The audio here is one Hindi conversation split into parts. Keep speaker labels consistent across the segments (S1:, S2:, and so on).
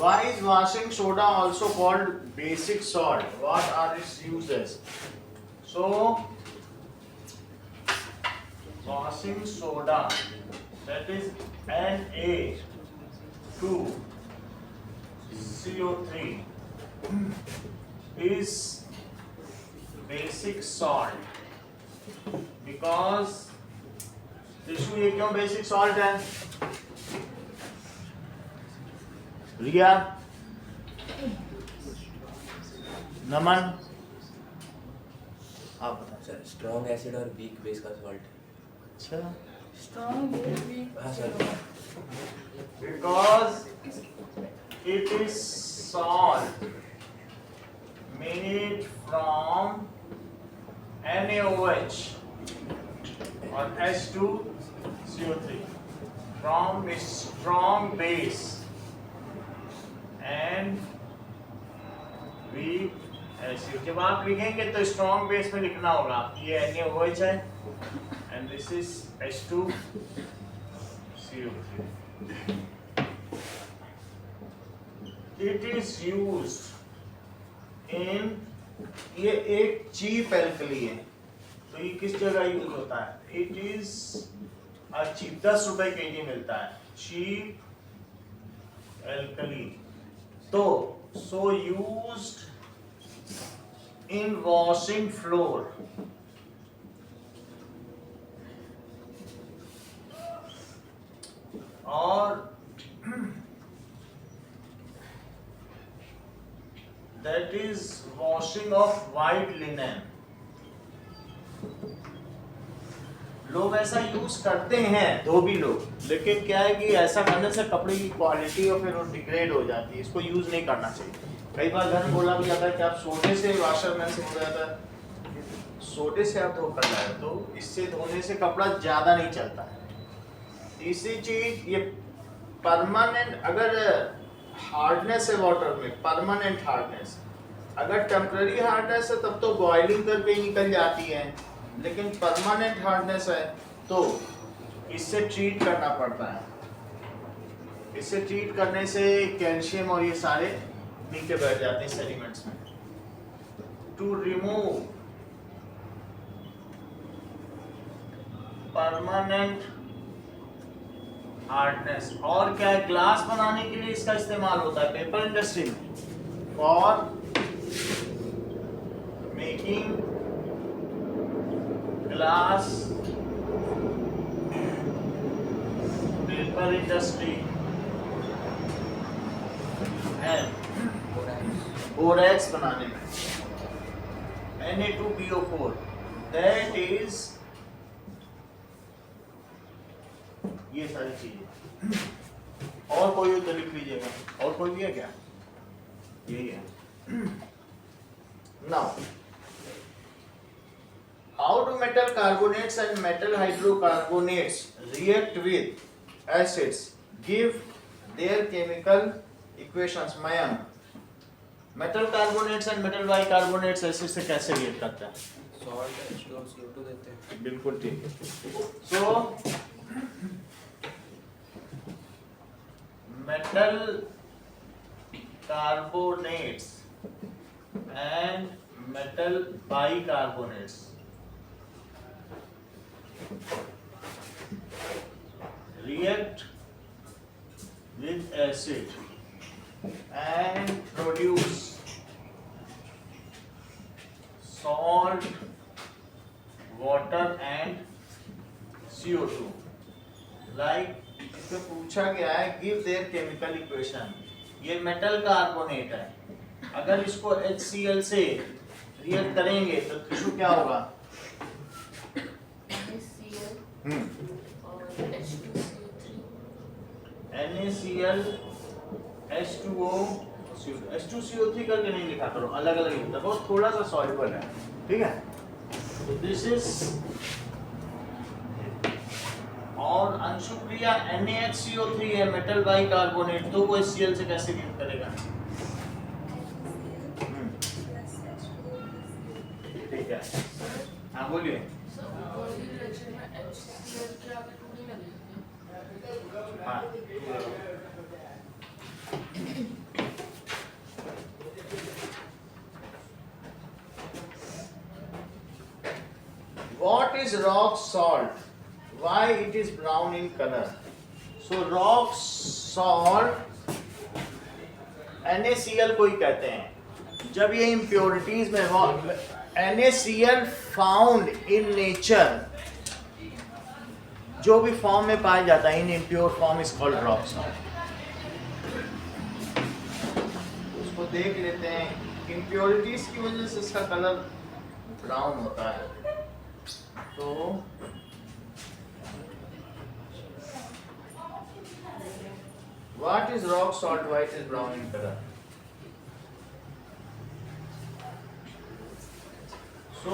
S1: Why is washing soda also called basic salt? What are its uses? So washing soda, that is Na2CO3, is basic salt because tissue ये क्यों बेसिक सॉल्ट है? रिया, नमन, आप बताओ
S2: सर। स्ट्रॉन्ग एसिड और वीक बेस का सॉल्ट।
S1: अच्छा,
S3: स्ट्रॉन्ग वीक
S2: हाँ sir.
S1: because it is salt made from NaOH or H2CO3 from a strong base and weak acid. जब आप लिखेंगे तो strong base में लिखना होगा ये NaOH है and this is H2CO3. It is used in, ये एक cheap alkali है तो ये किस जगह यूज होता है? इट इज चीप, 10 रुपए केजी मिलता है, चीप एल्कली। तो so used in washing floor, और that is washing of white linen. लोग ऐसा यूज करते हैं, धोबी लोग, लेकिन क्या है कि ऐसा करने से कपड़े की क्वालिटी और फिर वो डिग्रेड हो जाती है, इसको यूज नहीं करना चाहिए। कई बार घर में बोला भी जाता है कि आप सोडे से वाशर मैन से हो जाता है, सोडे से आप धो कर लाए तो इससे धोने से कपड़ा ज्यादा नहीं चलता है। तीसरी चीज, ये परमानेंट, अगर हार्डनेस है वाटर में, परमानेंट हार्डनेस, अगर टेम्पररी हार्डनेस है तब तो बॉइलिंग करके निकल जाती है, लेकिन परमानेंट हार्डनेस है तो इससे ट्रीट करना पड़ता है। इससे ट्रीट करने से कैल्शियम और ये सारे नीचे बैठ जाते हैं सेडिमेंट्स में। टू रिमूव परमानेंट हार्डनेस, और क्या है, ग्लास बनाने के लिए इसका इस्तेमाल होता है पेपर इंडस्ट्री में, for making glass, paper industry and borax बनाने में, Na2PO4, that is ये सारी चीजें। और कोई हो तो लिख लीजिएगा, और कोई भी है क्या? यही है। Now how do metal carbonates and metal hydrocarbonates react with acids? Give their chemical equations. Mayank, metal carbonates and metal bicarbonates acid से कैसे react करता है?
S2: सॉल्ट H2O CO2 देते हैं।
S1: बिल्कुल ठीक है। So metal carbonates and metal bicarbonates react with acid and produce salt, water and CO2. Like इसमें पूछा गया है give their chemical equation. ये मेटल कार्बोनेट है, अगर इसको HCl से रिएक्ट करेंगे तो टिश्यू क्या होगा?
S3: और
S1: NaCl H2O H2CO3 करके नहीं लिखा करो, अलग अलग लिखता, बहुत थोड़ा सा सॉल्युबल है, ठीक है? तो दिस इज, और अंशुक्रिया NaHCO3 है, मेटल बाइकार्बोनेट, तो वो HCl से कैसे रिएक्ट करेगा? ठीक है, हाँ बोलिए। हाँ What is rock salt? Why it is brown in color? So rock salt NaCl को ही कहते हैं। जब ये impurities में NaCl found in nature, जो भी फॉर्म में पाया जाता है in impure form is called rock salt. उसको देख लेते हैं। इम्प्योरिटीज की वजह से इसका कलर ब्राउन होता है। तो what is rock salt, why it is brown in colour? So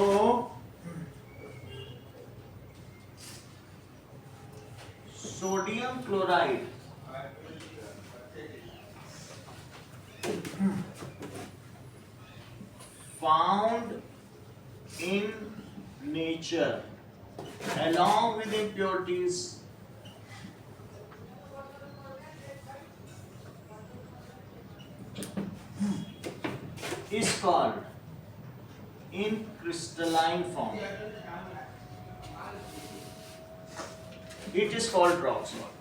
S1: sodium chloride found in nature along with impurities is called in crystalline form, it is called rock salt.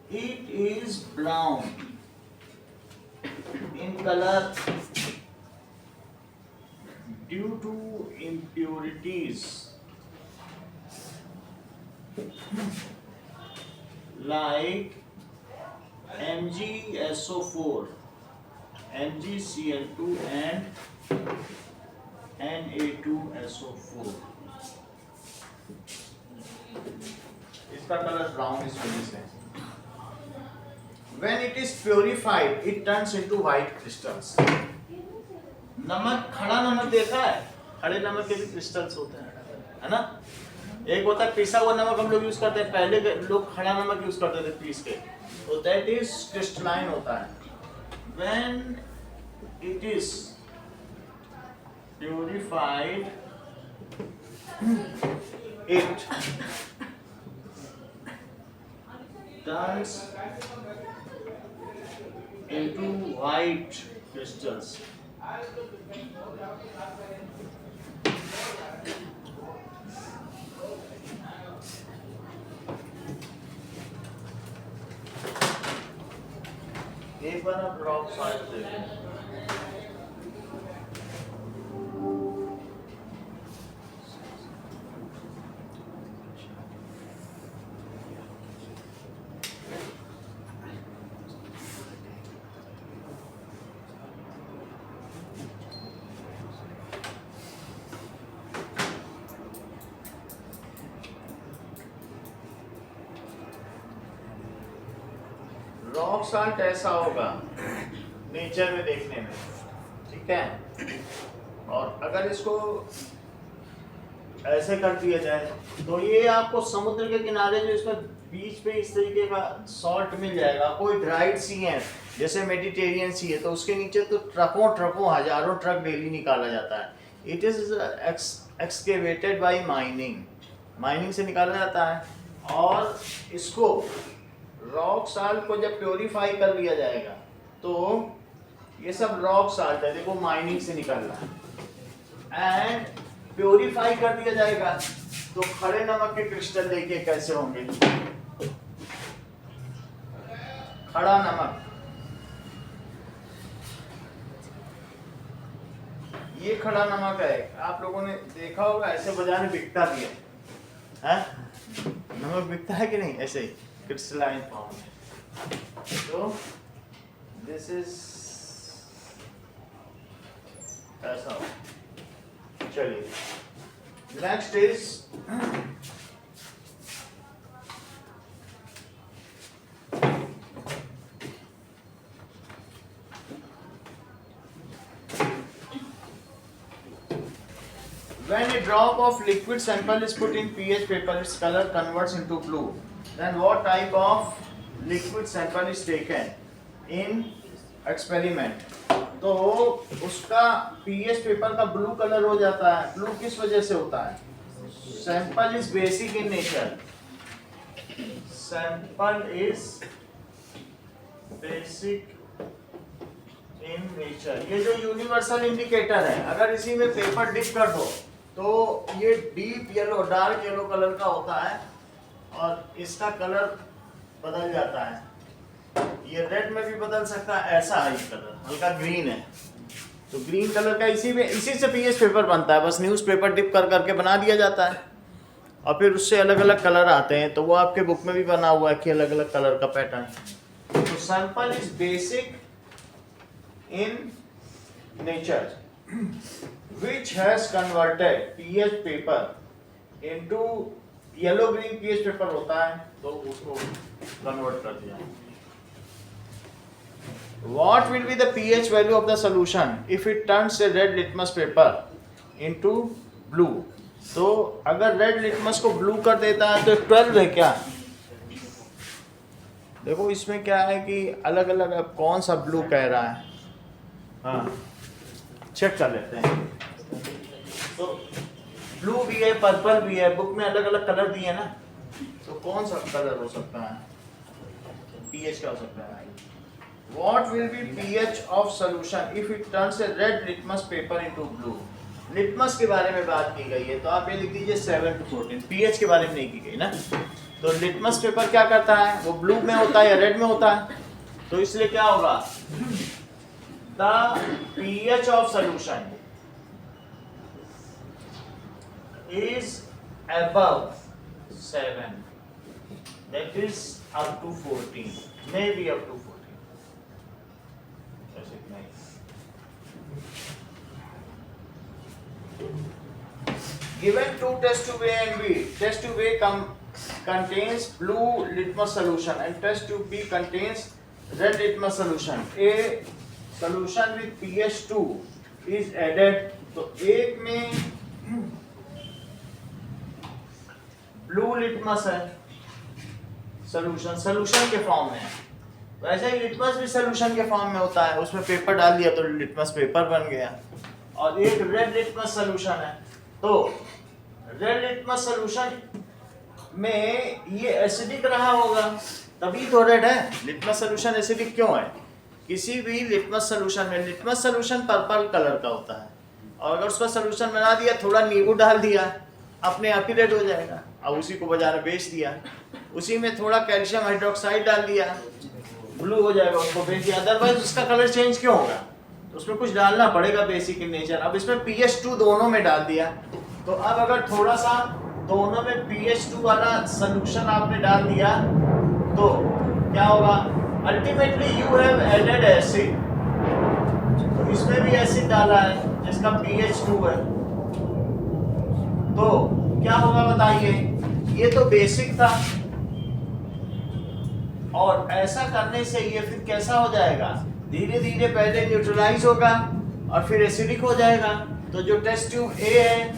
S1: It is brown in color due to impurities like MgSO4, MgCl2 and Na2SO4। इसका कलर ब्राउन इस वजह से। When it is purified, it turns into white crystals। नमक, खड़ा नमक देखा है? खड़े नमक के भी क्रिस्टल्स होते हैं, है ना? एक होता है पिसा हुआ नमक, हम लोग यूज करते हैं। पहले के लोग खड़ा नमक यूज करते थे पीस के, तो दैट इज क्रिस्टलाइन होता है। When it is purified, it turns into white crystals। एक बार आप रॉक सॉल्ट देखें। रॉक सॉल्ट ऐसा होगा नेचर में देखने में, ठीक है। और अगर इसको ऐसे कर दिया जाए तो ये आपको समुद्र के किनारे जो इसमें बीच पे इस तरीके का सॉल्ट मिल जाएगा। कोई ड्राइड सी है जैसे मेडिटेरियन सी है, तो उसके नीचे तो ट्रकों हजारों ट्रक डेली निकाला जाता है। It is excavated by mining से निकाला जाता है। और इसको रॉक साल्ट को जब प्योरीफाई कर लिया जाएगा तो ये सब रॉक साल्ट है, देखो माइनिंग से निकल रहा है। एंड प्योरीफाई कर दिया जाएगा तो खड़े नमक के क्रिस्टल देखिए कैसे होंगे। खड़ा नमक, ये खड़ा नमक है। आप लोगों ने देखा होगा ऐसे बाजार में बिकता भी है, नमक बिकता है कि नहीं? ऐसे ही crystalline form। So this is ऐसा। चलिए next is when a drop of liquid sample is put in pH paper, its color converts into blue। Then what type of liquid sample is taken in experiment? तो उसका pH पेपर का ब्लू कलर हो जाता है। ब्लू किस वजह से होता है? Sample is basic in nature. Sample is basic in nature, ये जो यूनिवर्सल इंडिकेटर है, अगर इसी में पेपर डिप कर दो तो ये deep yellow, dark yellow colour का होता है और इसका कलर बदल जाता है। ये रेड में भी बदल सकता है, ऐसा है ये कलर, हल्का ग्रीन है। तो ग्रीन कलर का इसी से पीएच पेपर बनता है, बस न्यूज़ पेपर डिप कर करके बना दिया जाता है और फिर उससे अलग अलग कलर आते हैं। तो वो आपके बुक में भी बना हुआ है कि अलग अलग कलर का पैटर्न। तो sample is basic in nature which has converted pH paper into yellow green pH paper होता है तो उसको कन्वर्ट कर दिया। What will be the pH value of the solution if it turns a red litmus paper into blue? तो अगर रेड लिटमस को ब्लू कर देता है तो 12 है क्या? देखो इसमें क्या है कि अलग अलग अब कौन सा ब्लू कह रहा है, हाँ चेक कर लेते हैं। तो ब्लू भी है, पर्पल भी है, बुक में अलग अलग कलर दिए ना, तो कौन सा कलर हो सकता है, पीएच क्या हो सकता है? What will be pH of solution if it turns a red litmus paper into blue? Litmus के बारे में बात की गई है तो आप ये लिख दीजिए 7 to 14, पीएच के बारे में नहीं की गई ना। तो लिटमस पेपर क्या करता है, वो ब्लू में होता है या रेड में होता है, तो इसलिए क्या होगा, the pH of solution is above 7, that is up to 14, maybe up to 14. ऐसे नहीं। Given two test tube A and B, test tube A contains blue litmus solution and test tube B contains red litmus solution. A solution with pH 2 is added, तो एक में ब्लू लिटमस है, सॉल्यूशन के फॉर्म में है। वैसे ही लिटमस भी सॉल्यूशन के फॉर्म में होता है, उसमें पेपर डाल दिया तो लिटमस पेपर बन गया। और एक रेड लिटमस सॉल्यूशन है, तो रेड लिटमस सॉल्यूशन में ये एसिडिक रहा होगा तभी तो रेड है। लिटमस सॉल्यूशन एसिडिक क्यों है? किसी भी लिटमस सॉल्यूशन में, लिटमस सॉल्यूशन पर्पल कलर का होता है और अगर उसका सॉल्यूशन बना दिया, थोड़ा नींबू डाल दिया, अपने आप ही रेड हो जाएगा। अब उसी को बाजार में बेच दिया, उसी में थोड़ा कैल्शियम हाइड्रोक्साइड डाल दिया, ब्लू हो जाएगा, उसको बेच दिया। अदरवाइज उसका कलर चेंज क्यों होगा? तो उसमें कुछ डालना पड़ेगा बेसिक इन नेचर। अब इसमें pH 2 दोनों में डाल दिया, तो अब अगर थोड़ा सा दोनों में pH 2 वाला सॉल्यूशन आपने डाल दिया तो क्या होगा? Ultimately you have added acid, तो इसमें भी एसिड डाला है जिसका pH 2 है, तो क्या होगा बताइए? ये तो बेसिक था और ऐसा करने से ये फिर कैसा हो जाएगा? धीरे धीरे पहले न्यूट्रलाइज होगा और फिर एसिडिक हो जाएगा। तो जो टेस्ट ट्यूब ए है,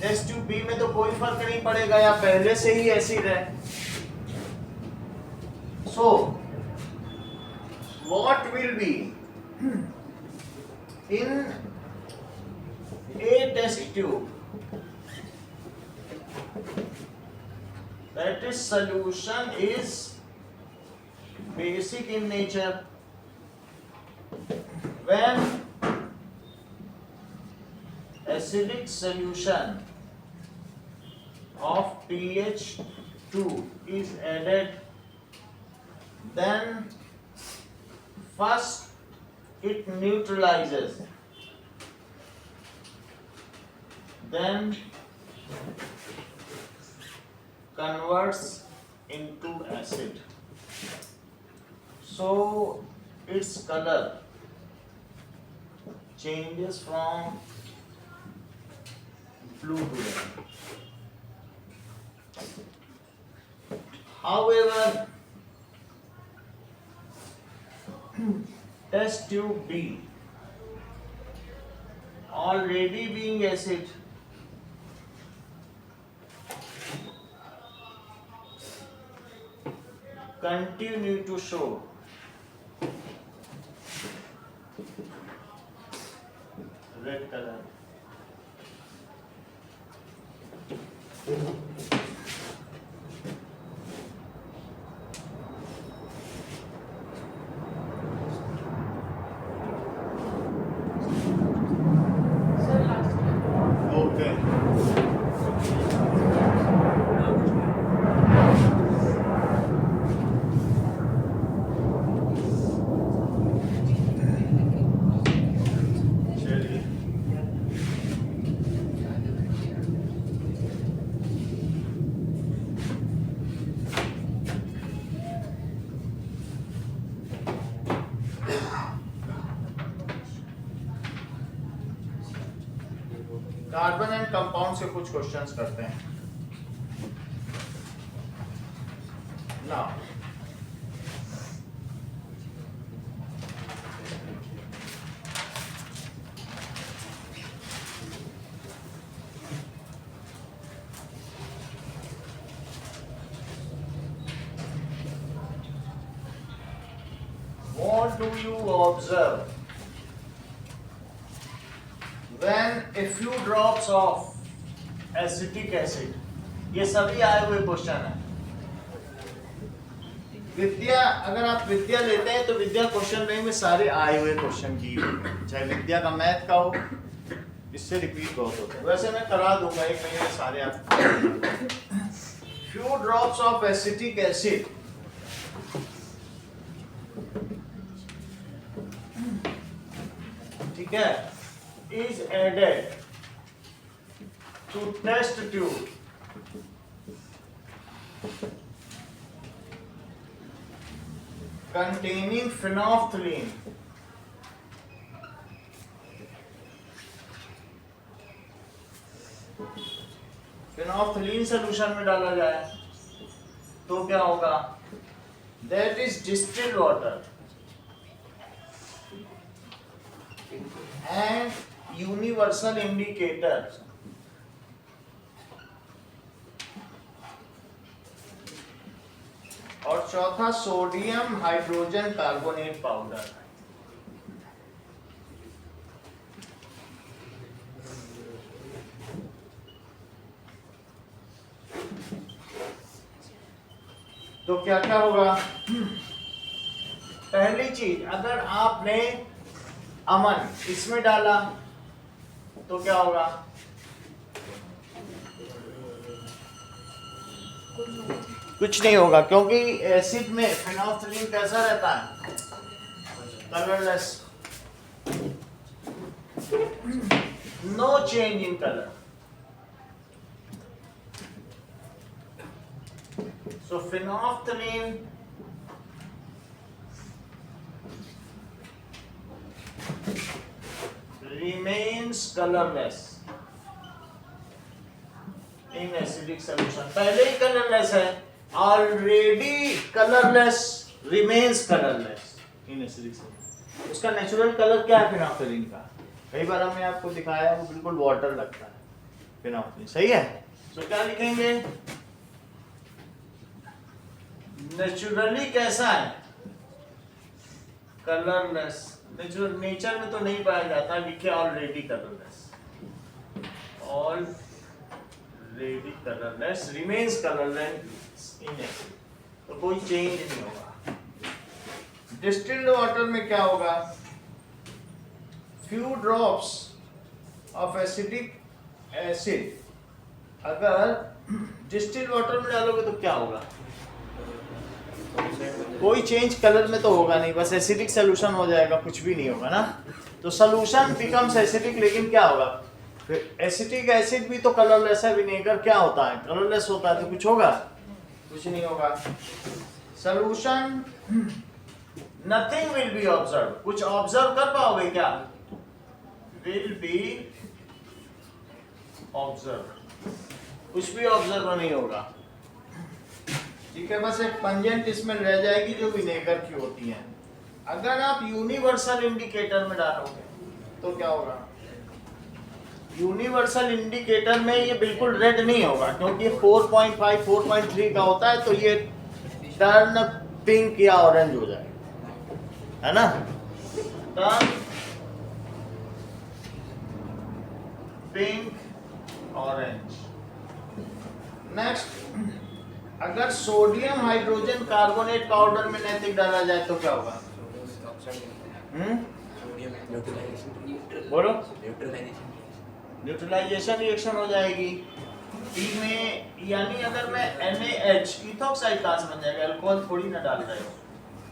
S1: टेस्ट ट्यूब बी में तो कोई फर्क नहीं पड़ेगा, या पहले से ही एसिड है। So what will be in a test tube, that is solution is basic in nature when acidic solution of pH 2 is added, then first it neutralizes, then converts into acid, so its color changes from blue to red. However, test tube B already being acid, continue to show red color. Carbon and compound से कुछ क्वेश्चंस करते हैं ना। What do you observe when a few drops of acetic acid? ये सभी आए हुए क्वेश्चन है। विद्या, अगर आप विद्या लेते हैं तो विद्या क्वेश्चन बैंक में सारे आए हुए क्वेश्चन की हुई है, चाहे विद्या का मैथ का हो, इससे रिपीट बहुत होता है। वैसे मैं करा दूंगा एक महीने सारे आप। Few drops of acetic acid ठीक है is added to test tube containing phenolphthalein solution में डाला जाए तो क्या होगा? That is distilled water and universal indicator और चौथा सोडियम हाइड्रोजन कार्बोनेट पाउडर। तो क्या क्या होगा? पहली चीज, अगर आपने अमन इसमें डाला तो क्या होगा? कुछ नहीं होगा, क्योंकि एसिड में फिनोल्फथलीन कैसा रहता है? Colourless, no change in colour. So phenolphthalein remains colorless in acidic solution। पहले ही कलरलेस है, already colourless, remains colorless in acidic solution। उसका नेचुरल कलर क्या है फिनोल्फथलीन का? कई बार हमने आपको दिखाया, वो बिल्कुल वाटर लगता है फिनोल्फथलीन, सही है। तो क्या लिखेंगे? नेचुरली कैसा है? कलरलेस। नेचुरल, नेचर में तो नहीं पाया जाता, लिखे already colourless, already colourless, remains colourless in acid, तो कोई चेंज नहीं होगा। डिस्टिल्ड वाटर में क्या होगा? Few drops of acidic acid अगर डिस्टिल्ड वाटर में डालोगे तो क्या होगा? कोई चेंज कलर में तो होगा नहीं, बस एसिडिक सॉल्यूशन हो जाएगा, कुछ भी नहीं होगा ना। तो सॉल्यूशन बिकम्स एसिडिक, लेकिन क्या होगा? फिर एसिटिक एसिड भी तो कलरलेस है, विनेगर क्या होता है? कलरलेस होता है, तो कुछ होगा? कुछ नहीं होगा। Solution nothing will be observe, कुछ ऑब्जर्व कर पाओगे क्या? विल बी ऑब्जर्व, कुछ भी ऑब्जर्व नहीं होगा, ठीक है। बस एक पंजेंट इसमें रह जाएगी जो विनेगर की होती है। अगर आप यूनिवर्सल इंडिकेटर में डालोगे तो क्या होगा? यूनिवर्सल इंडिकेटर में ये बिल्कुल रेड नहीं होगा, क्योंकि 4.5 4.3 का होता है, तो ये टर्न पिंक या ऑरेंज हो जाएगा, है ना? Turn pink orange. नेक्स्ट, अगर सोडियम हाइड्रोजन कार्बोनेट पाउडर में नैतिक डाला जाए तो क्या होगा? बोलो। न्यूट्रलाइजेशन रिएक्शन हो जाएगी ई में, यानी अगर मैं NaH इथॉक्साइड कहाँ से बन जाएगा? अल्कोहल थोड़ी ना डाल रहे हो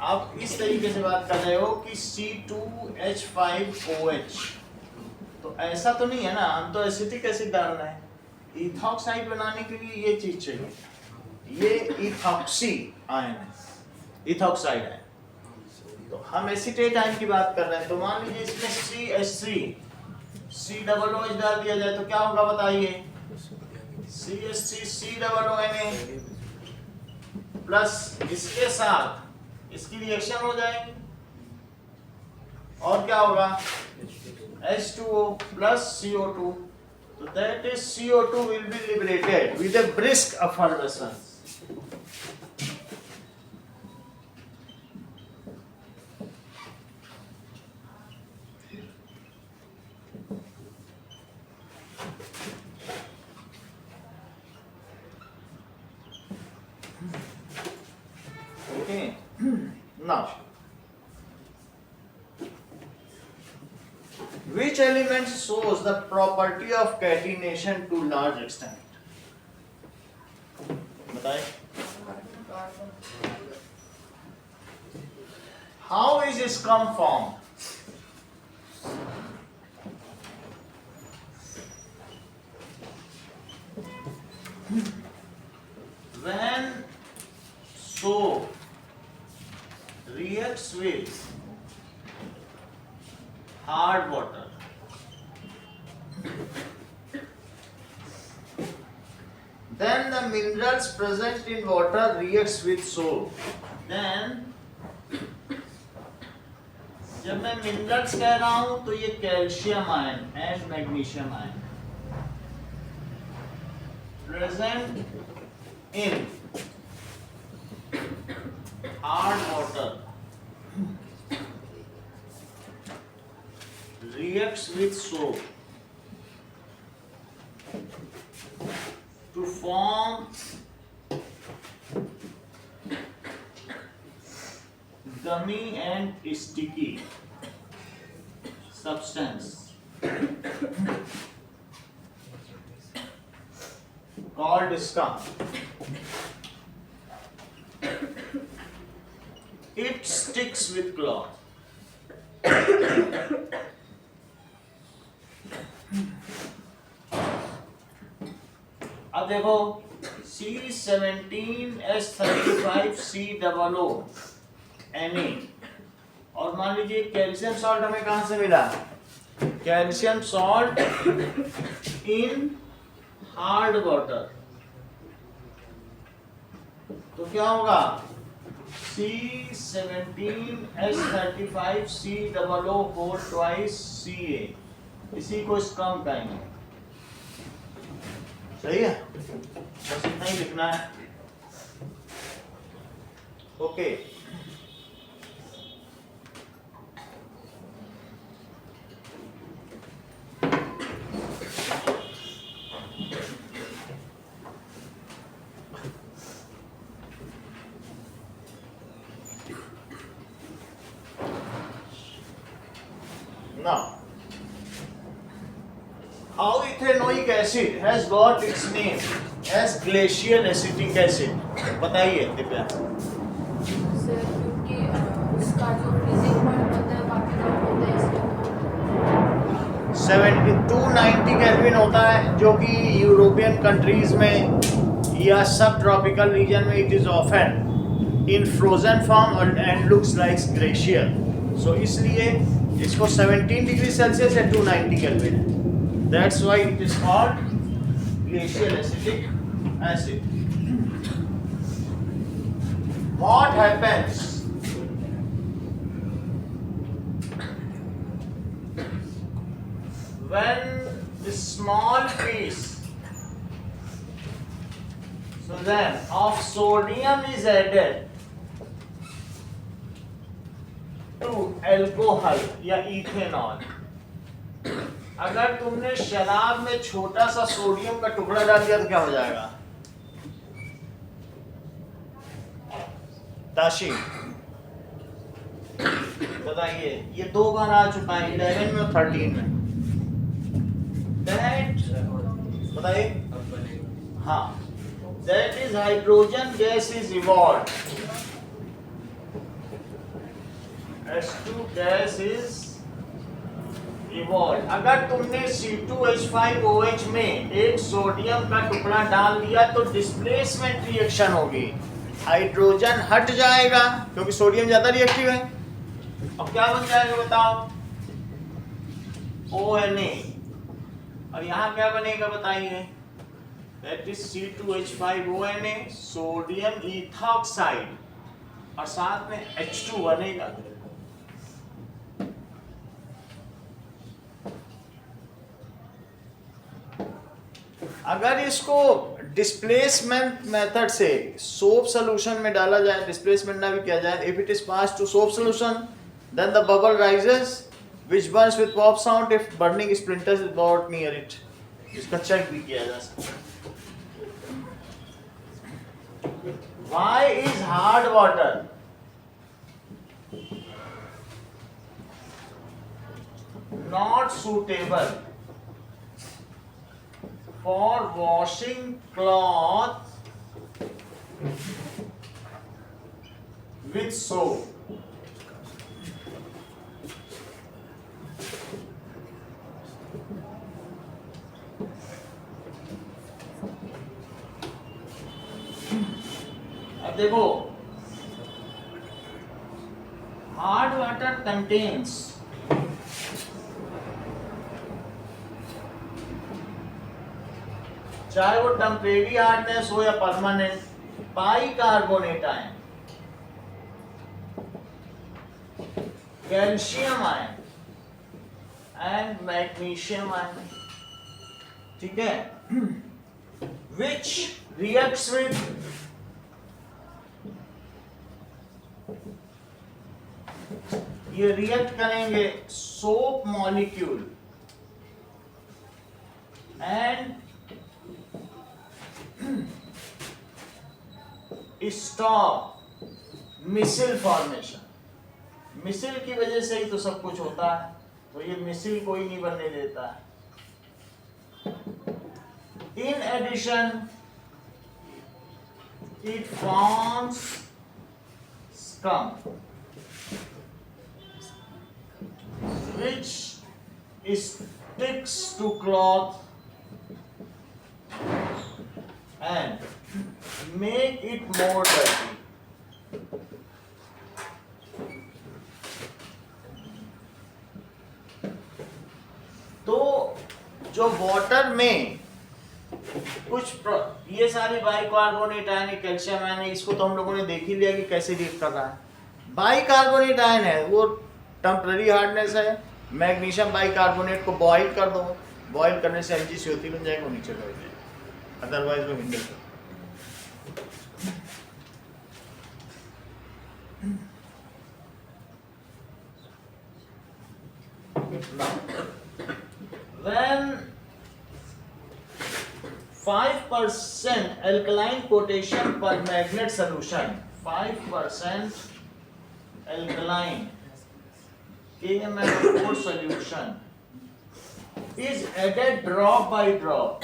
S1: आप, इस तरीके से बात कर रहे हो कि C2H5OH, तो ऐसा तो नहीं है ना, हम तो एसिटिक एसिड डालना है। इथॉक्साइड बनाने के लिए ये चीज चाहिए, ये इथॉक्सी आयन है, इथॉक्साइड है। तो हम एसीटेट आयन की बात कर रहे हैं, तो मान लीजिए इसमें CH3 COOH डाल दिया जाए तो क्या होगा बताइए? CH3COONA प्लस इसके साथ इसकी रिएक्शन हो जाएगी और क्या होगा? H2O plus CO2. So that is CO2 will be liberated with a brisk effervescence. Okay. Now, which element shows the property of catenation to large extent? बताइए. How is scum formed? When soap reacts with hard water, then the minerals present in water reacts with soap. Then जब मैं मिनरल्स कह रहा हूं तो ये calcium ion and magnesium ion present in hard water reacts with soap to form gummy and sticky substance called scum. It sticks with cloth. अब देखो C17H35COO Na और मान लीजिए कैल्शियम सॉल्ट हमें कहां से मिला? Calcium salt in hard water तो क्या होगा? C17H35COO whole twice Ca इसी को स्कम कहेंगे. सही है, बस इतना ही लिखना है. Okay. Now, how ethanoic acid has got its name as glacial acetic acid? बताइए दिव्या.
S3: सर क्योंकि उसका जो फ्रीजिंग पॉइंट होता है काफी कम होता है इसलिए
S1: 290 केल्विन होता है जो कि यूरोपियन कंट्रीज में या सब ट्रॉपिकल रीजन में it is often in frozen form and looks like glacier. So इसलिए इसको 17 डिग्री सेल्सियस या 290 केल्विन है. That's why it is called glacial acetic acid. What happens when the small piece of sodium is added to alcohol या इथेनॉल. अगर तुमने शराब में छोटा सा सोडियम का टुकड़ा डाल दिया तो क्या हो जाएगा? ताशी बताइए. ये 2 बार आ चुका है 11 में और 13 में. बताइए. हाँ, that is hydrogen gas is evolved. H2 gas is evolved. अगर तुमने C2H5OH में एक सोडियम का टुकड़ा डाल दिया तो डिस्प्लेसमेंट रिएक्शन होगी. हाइड्रोजन हट जाएगा क्योंकि सोडियम ज्यादा रिएक्टिव है. अब क्या बन जाएगा बताओ? ONA और यहाँ क्या बनेगा बताइए, that is C2H5ONA sodium ethoxide और साथ में H2 बनेगा। अगर इसको डिस्प्लेसमेंट मेथड से सोप सॉल्यूशन में डाला जाए, डिस्प्लेसमेंट ना भी किया जाए, if it is pass to soap solution then the bubble rises which burns with pop sound if burning splinters is not near it. इसका चेक भी किया जा सकता है। Why is hard water not suitable for washing cloth with soap? अब देखो, हार्ड वाटर कंटेन्स चाहे वो टेम्परेरी हार्डनेस हो या permanent bicarbonate ion, calcium ion and magnesium ion, ठीक है, विच रिएक्ट्स विद ये रिएक्ट करेंगे soap molecule and stop missile formation. Missile की वजह से ही तो सब कुछ होता है, तो ये मिसिल कोई नहीं बनने देता है। In addition it forms scum which sticks to cloth and make it more dirty. तो जो वाटर में कुछ ये सारी बाइकार्बोनेट आयन है, कैल्शियम आयन है, इसको तो हम लोगों ने देख ही लिया कि कैसे रिएक्ट कर रहा है। बाइकार्बोनेट आयन है वो टेम्पररी हार्डनेस है, मैग्नीशियम बाइकार्बोनेट को बॉईल कर दो, बॉईल करने से MgCO3 बन जाएगा, वो नीचे रह जाएगा, अदरवाइज वो हिंडल कर। When 5% alkaline potassium permanganate solution, 5% alkaline KMnO4 solution is added drop by drop,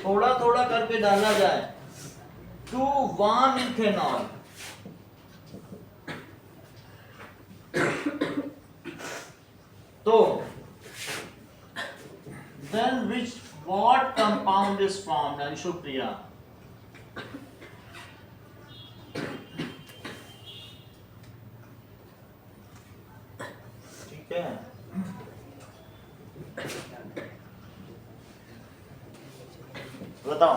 S1: थोड़ा थोड़ा करके डाला जाए टू वार्म इथेनॉल, तो then which what compound is formed? Anshupriya, ठीक है, बताओ।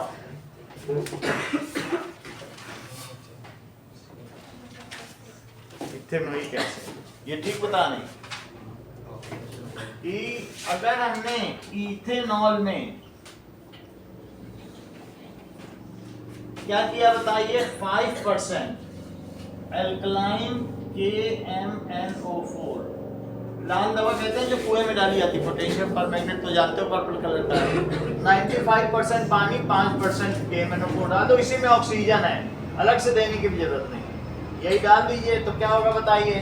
S1: इथेनॉल कैसे, ये ठीक बता नहीं कि अगर हमने इथेनॉल में क्या किया बताइए, 5% एल्कलाइन KMnO4, लाल दवा कहते हैं जो कुएं में डाली जाती है, पोटेशियम परमैंगनेट तो जानते हो पर्पल कलर का है, 95% पानी 5% KMnO4 डाल दो, इसी में ऑक्सीजन है, अलग से देने की भी जरूरत नहीं, यही डाल दीजिए तो क्या होगा बताइए,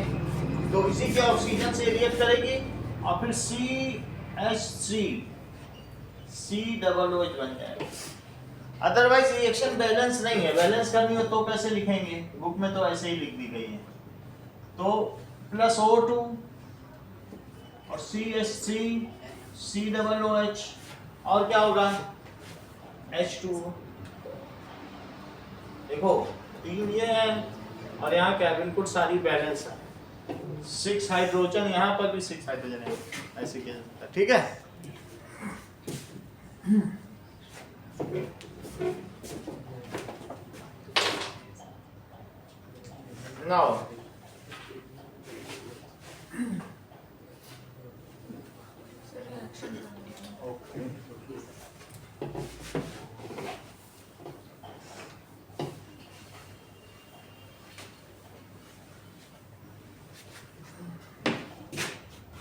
S1: तो इसी के ऑक्सीजन से रिएक्ट करेगी और फिर CH3COOH बन जाएगा। अदरवाइज रिएक्शन बैलेंस नहीं है, बैलेंस करनी हो तो कैसे लिखेंगे, बुक में तो ऐसे ही लिख दी गई है, तो प्लस O2 और CH3COOH और क्या होगा H2। देखो 3 ये है और यहाँ क्या बिल्कुल सारी बैलेंस है, 6 हाइड्रोजन, यहाँ पर भी 6 हाइड्रोजन है, ऐसे किया जाता है। ठीक है, now
S3: sir reaction
S1: okay,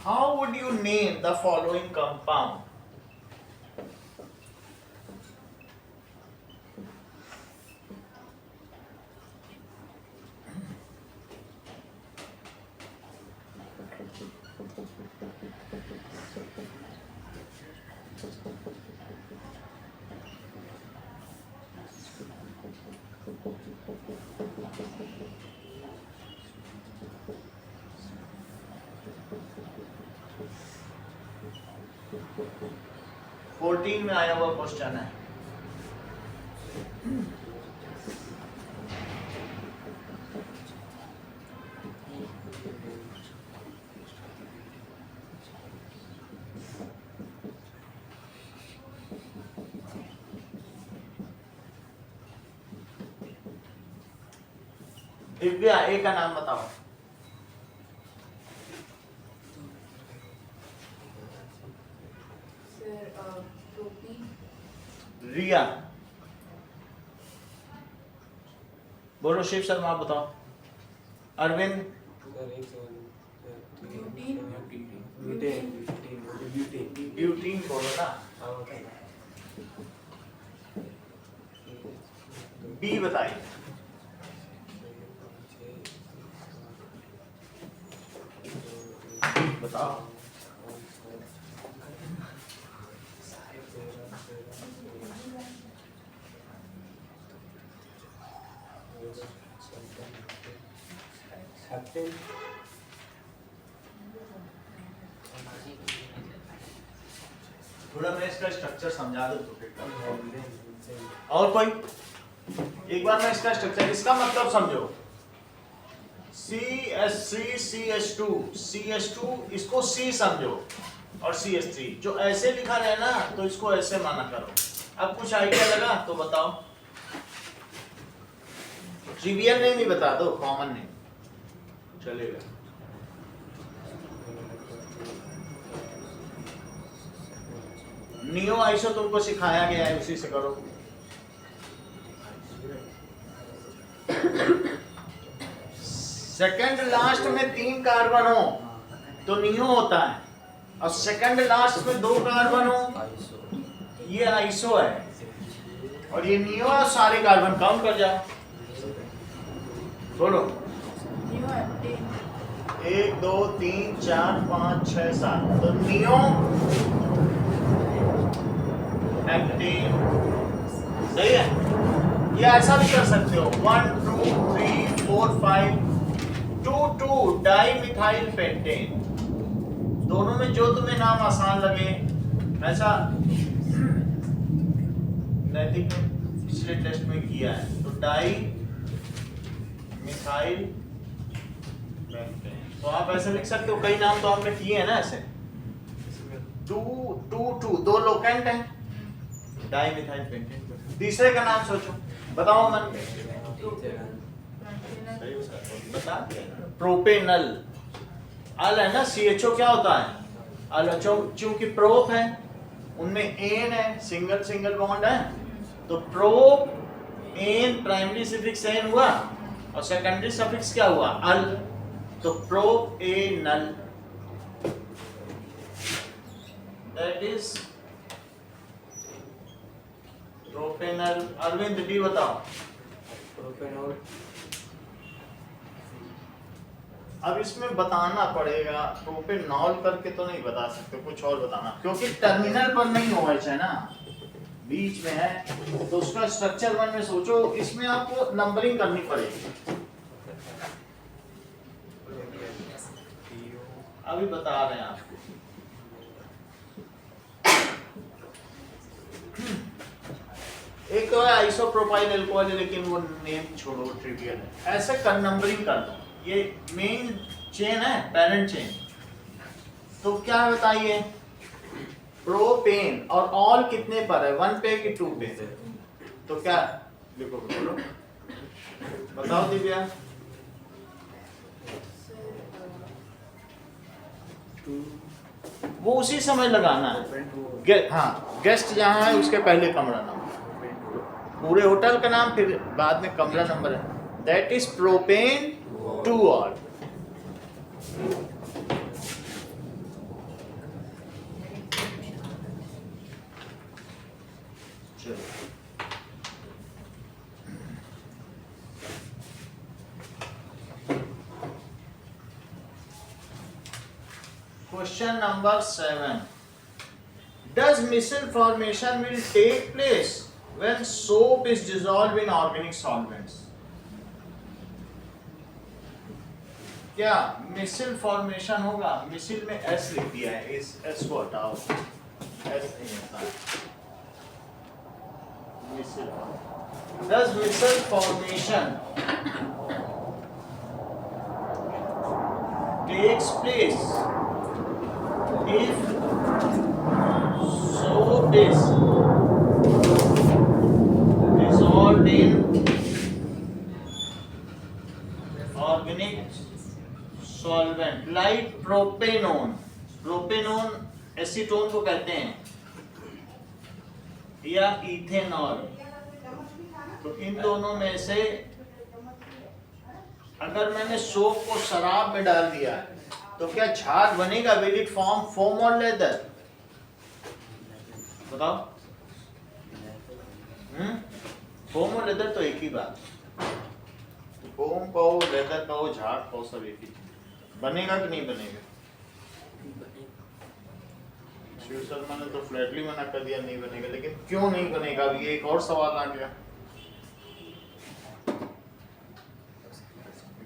S1: how would you name the following compound? Fourteen में आया हुआ क्वेश्चन है। दिव्या, ए का नाम बताओ।
S3: Sir protein.
S1: रिया, बोलो। शिव शर्मा आप बताओ। अरविंद, ब्यूटीन बोलो ना। बी बताइए। बताओ। थोड़ा मैं इसका स्ट्रक्चर समझा दूं तो फिर और कोई एक बार मैं इसका स्ट्रक्चर, इसका मतलब समझो। CH3 CH2 CH2 इसको C समझो और CH3 जो ऐसे लिखा रहे ना तो इसको ऐसे माना करो। अब कुछ आइडिया लगा तो बताओ। ट्रिवियल नेम ही बता दो, कॉमन नेम चलेगा। नियो आइसो तुमको सिखाया गया है, उसी से करो। सेकंड लास्ट में 3 कार्बन हो तो नियो होता है, और सेकंड लास्ट में 2 कार्बन हो ये आइसो है, और ये नियो है। सारे कार्बन काउंट कर जाओ, बोलो। 1 2 3 4 5 6 7 तो नियो हेप्टेन, सही है। ये ऐसा भी कर सकते हो 1 2 3 4 5 2 2 डाई मिथाइल पेंटेन। दोनों में जो तुम्हें नाम आसान लगे ऐसा नैतिक पिछले टेस्ट में किया है, तो डाई मिथाइल पेंटेन। तो आप ऐसे लिख सकते हो, कई नाम तो आपने किए हैं ना ऐसे। 2 2 2 दो लोकेंट हैं, डाई मिथाइल पेंटेन। तीसरे का नाम सोचो, बताओ मन। बता दिया, प्रोपेनल। अल है ना, CHO क्या होता है? अल। चूंकि प्रोप है उनमें एन है, सिंगल सिंगल बॉन्ड है, तो prop ane primary suffix ane हुआ और सेकेंडरी सफिक्स क्या हुआ? अल। तो prop an al, that is propanal. Arvind D बताओ।
S2: प्रोपेनॉल।
S1: अब इसमें बताना पड़ेगा, प्रोपेनॉल करके तो नहीं बता सकते, कुछ और बताना, क्योंकि टर्मिनल पर नहीं हो है ना, बीच में है, तो उसका स्ट्रक्चर वन में सोचो। इसमें आपको नंबरिंग करनी पड़ेगी, अभी बता रहे हैं आपको। एक तो है आइसोप्रोपाइल अल्कोहल, लेकिन वो नेम छोड़ो, ट्रिवियल है। ऐसे कर नंबरिंग कर दो, ये मेन चेन है, पेरेंट चेन। तो क्या है बताइए, प्रोपेन और ऑल कितने पर है, 1 पे कि 2 पे? तो क्या लिखो, बोलो बताओ दिव्या। वो उसी समय लगाना है, हाँ गेस्ट जहाँ है उसके पहले कमरा नंबर, पूरे होटल का नाम फिर बाद में कमरा नंबर है। That is propane two all. Question number 7. Does missile formation will take place when soap is dissolved in organic solvents? क्या मिसिल फॉर्मेशन होगा? मिसिल में एस लिख दिया है, इस एस को हटाओ, एस नहीं होता missile. Does missile formation takes place if soap is dissolved in organic solvent like propanone? Propanone acetone को कहते हैं, या इथेनॉल। तो इन दोनों में से अगर मैंने सोप को शराब में डाल दिया तो क्या झाग बनेगा? विल इट फॉर्म फोम और लेदर? बताओ। फोम और लेदर तो एक ही बात, फोम कहो, लेदर कहो, झाग कहो, सब एक ही। बनेगा कि नहीं बनेगा? शिव शर्मा ने तो फ्लैटली मना कर दिया नहीं बनेगा, लेकिन क्यों नहीं बनेगा? अभी एक और सवाल आ गया,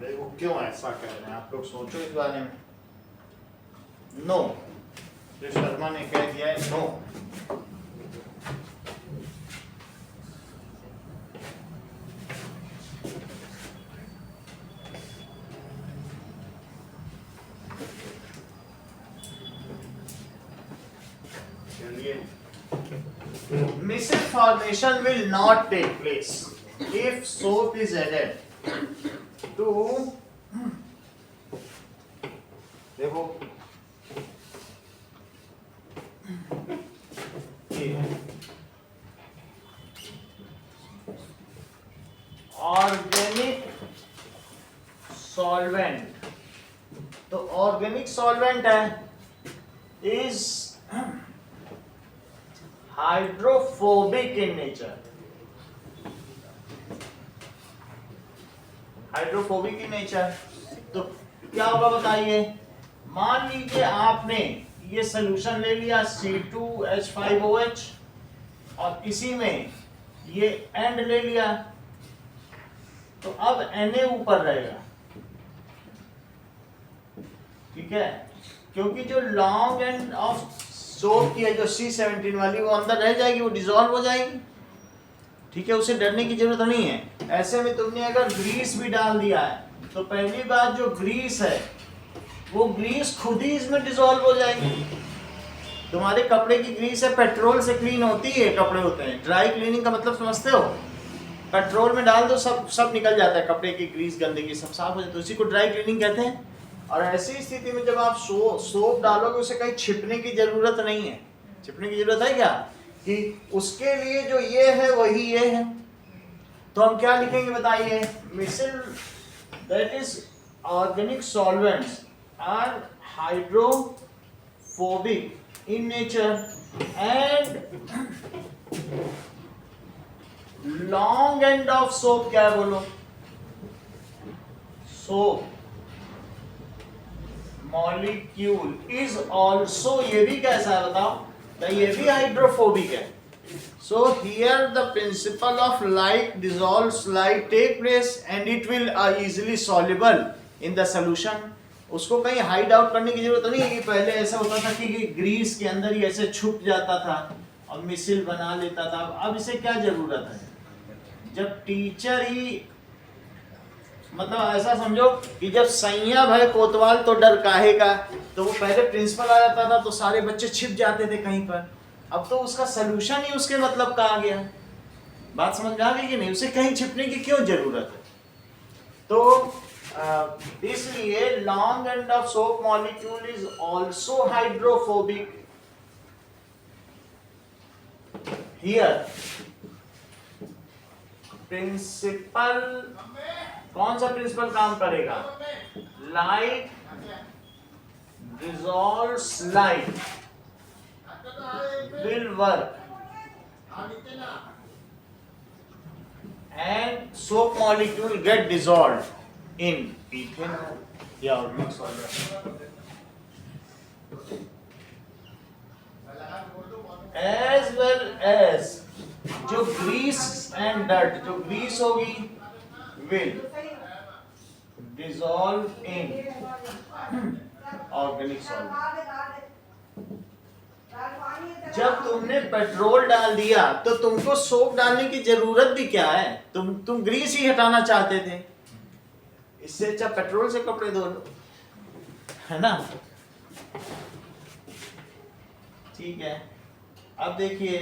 S1: देखो क्यों ऐसा कह रहे हैं आप लोग, सोचो इस बारे में। नो, शिव शर्मा ने कह दिया है no. Missile formation will not take place if soap is added to, देखो ऑर्गेनिक सॉल्वेंट। तो ऑर्गेनिक सॉल्वेंट है, is hydrophobic in nature. Hydrophobic in nature तो क्या होगा बताइए? मान लीजिए आपने ये सोल्यूशन ले लिया C2H5OH और इसी में ये एंड ले लिया, तो अब Na ऊपर रहेगा, ठीक है? क्योंकि जो लॉन्ग एंड ऑफ सोप की है, जो C17 वाली, वो अंदर रह जाएगी, वो डिसॉल्व हो जाएगी, ठीक है? उसे डरने की जरूरत नहीं है। ऐसे में तुमने अगर ग्रीस भी डाल दिया है तो पहली बात, जो ग्रीस है वो ग्रीस खुद ही इसमें डिसॉल्व हो जाएगी। तुम्हारे कपड़े की ग्रीस है, पेट्रोल से क्लीन होती है, कपड़े होते हैं। ड्राई क्लीनिंग का मतलब समझते हो? पेट्रोल में डाल दो, सब निकल जाता है, कपड़े की ग्रीस गंदगी सब साफ हो जाता है, उसी को ड्राई क्लीनिंग कहते हैं। और ऐसी स्थिति में जब आप सोप डालोगे, उसे कहीं छिपने की जरूरत नहीं है। छिपने की जरूरत है क्या? कि उसके लिए जो ये है वही ये है। तो हम क्या लिखेंगे बताइए? Micelle that is organic solvents are hydrophobic in nature and long end of soap क्या है बोलो? सोप मॉलिक्यूल इज ऑल्सो, ये भी कैसा है बताओ? तो ये भी हाइड्रोफोबिक है। So here the principle of like dissolves like take place and it will easily soluble in the solution. उसको कहीं हाइड आउट करने की जरूरत नहीं है कि पहले ऐसा होता था कि ग्रीस के अंदर ही ऐसे छुप जाता था और मिसिल बना लेता था। अब इसे क्या जरूरत है? जब टीचर ही मतलब ऐसा समझो कि जब सैया भय कोतवाल तो डर काहे का, तो वो पहले प्रिंसिपल आ जाता था तो सारे बच्चे छिप जाते थे कहीं पर, अब तो उसका सोल्यूशन ही उसके मतलब का आ गया। बात समझ में आ गई कि नहीं, उसे कहीं छिपने की क्यों जरूरत है। तो इसलिए long end of soap molecule is also hydrophobic. Here principle, कौन सा प्रिंसिपल काम करेगा? Like dissolves light will work and soap molecule get dissolved in ethanol या organic solvent, as well as जो grease and dirt, जो grease होगी will dissolve in organic solvent. जब तुमने पेट्रोल डाल दिया तो तुमको सोप डालने की जरूरत भी क्या है, तुम ग्रीस ही हटाना चाहते थे, इससे अच्छा पेट्रोल से कपड़े धो लो, है ना। ठीक है, अब देखिए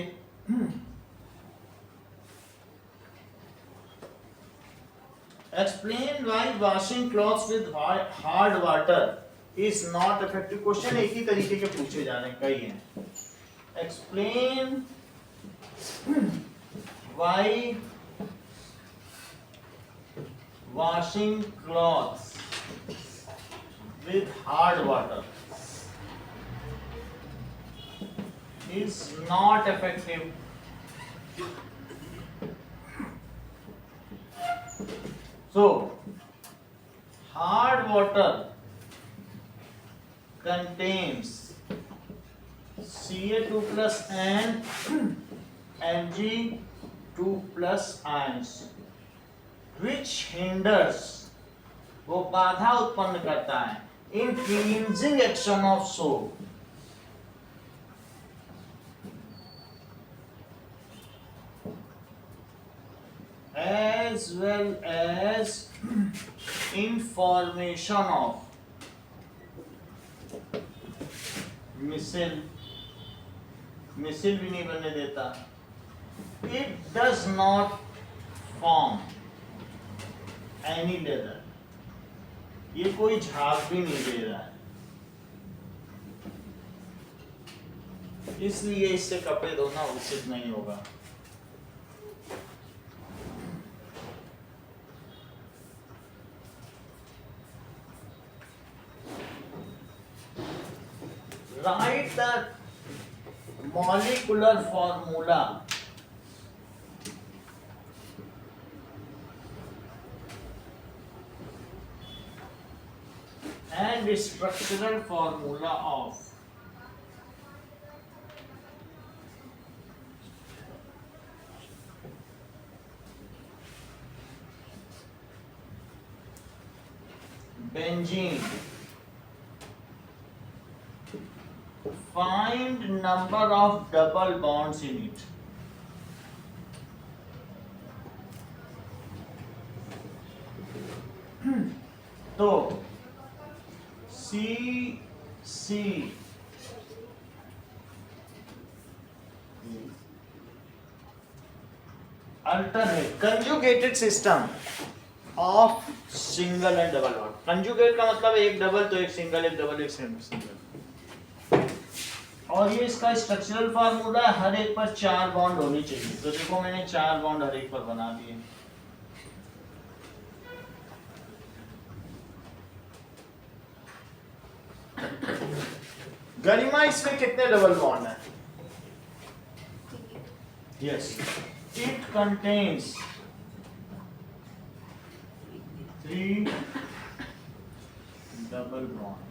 S1: explain why washing clothes with hard water is not effective. Question एक ही तरीके के पूछे जा रहे हैं, कई हैं। Explain why washing clothes with hard water is not effective. So hard water contains Ca2 plus and Mg2 plus ions which hinders, वो बाधा उत्पन्न करता है in cleansing action of soap। As well as in formation of micelle, micelle भी नहीं बनने देता। It does not form any leather, ये कोई झाग भी नहीं दे रहा है, इसलिए इससे कपड़े धोना उचित नहीं होगा। Write the molecular formula and structural formula of benzene। Find number of double bonds in it। तो C alternate conjugated system of single and double bond। Conjugate का मतलब एक डबल तो एक सिंगल, एक डबल एक सिंगल। और ये इसका स्ट्रक्चरल फार्मूला, हर एक पर 4 बॉन्ड होनी चाहिए। तो देखो मैंने 4 बॉन्ड हर एक पर बना दिए। गरिमा इसमें कितने डबल बॉन्ड हैं? Yes, it contains 3 double bond.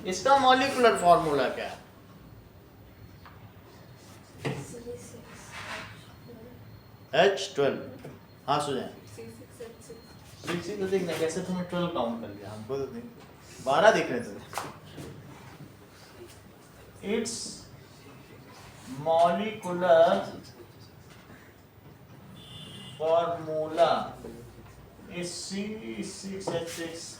S1: इसका मॉलिक्यूलर फॉर्मूला क्या है? H12। हाँ सुझाए 6 तो देखना कैसे तुमने 12 काउंट कर लिया, हमको तो 12 दिख रहे थे। It's molecular formula is C6H6.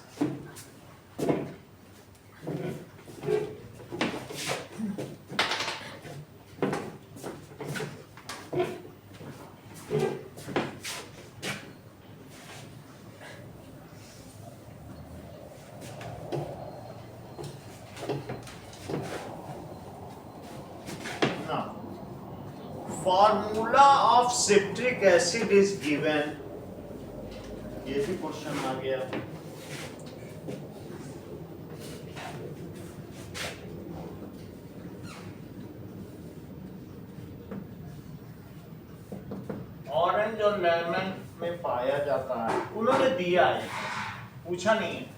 S1: Formula of citric acid is given. ये भी क्वेश्चन आ गया. ऑरेंज और लेमन में पाया जाता है. उन्होंने दिया है, पूछा नहीं है.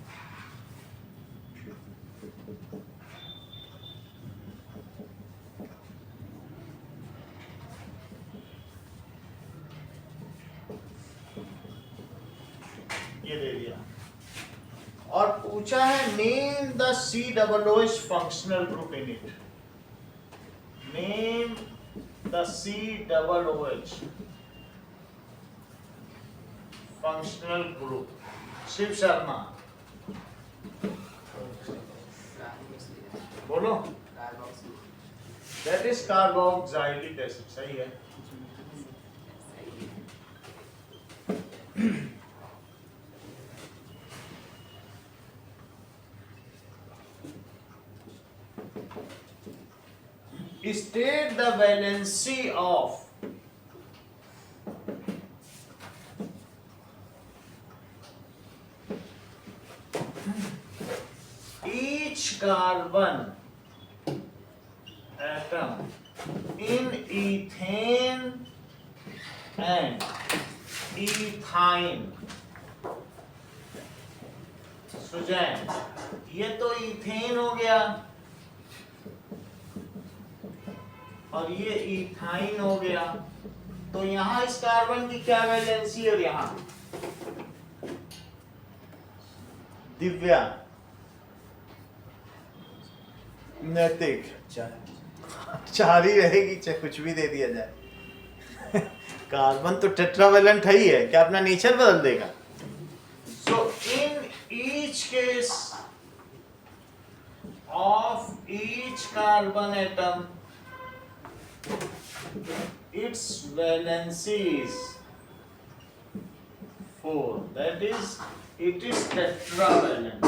S1: ये दे दिया. और पूछा है name the COOH functional group in it. Name the COOH functional group. Shiv Sharma बोलो. That is carboxylic acid. सही है. State the valency of each carbon atom in ethane and ethyne. Suzanne, ये तो इथेन हो गया और ये इथाइन हो गया. तो यहां इस कार्बन की क्या वैलेंसी है और यहां दिव्या नैतिक चार ही रहेगी, चाहे कुछ भी दे दिया जाए. कार्बन तो टेट्रावेलेंट है ही है, क्या अपना नेचर बदल देगा? So in each case of each carbon atom its valency is 4. That is, it is tetravalent.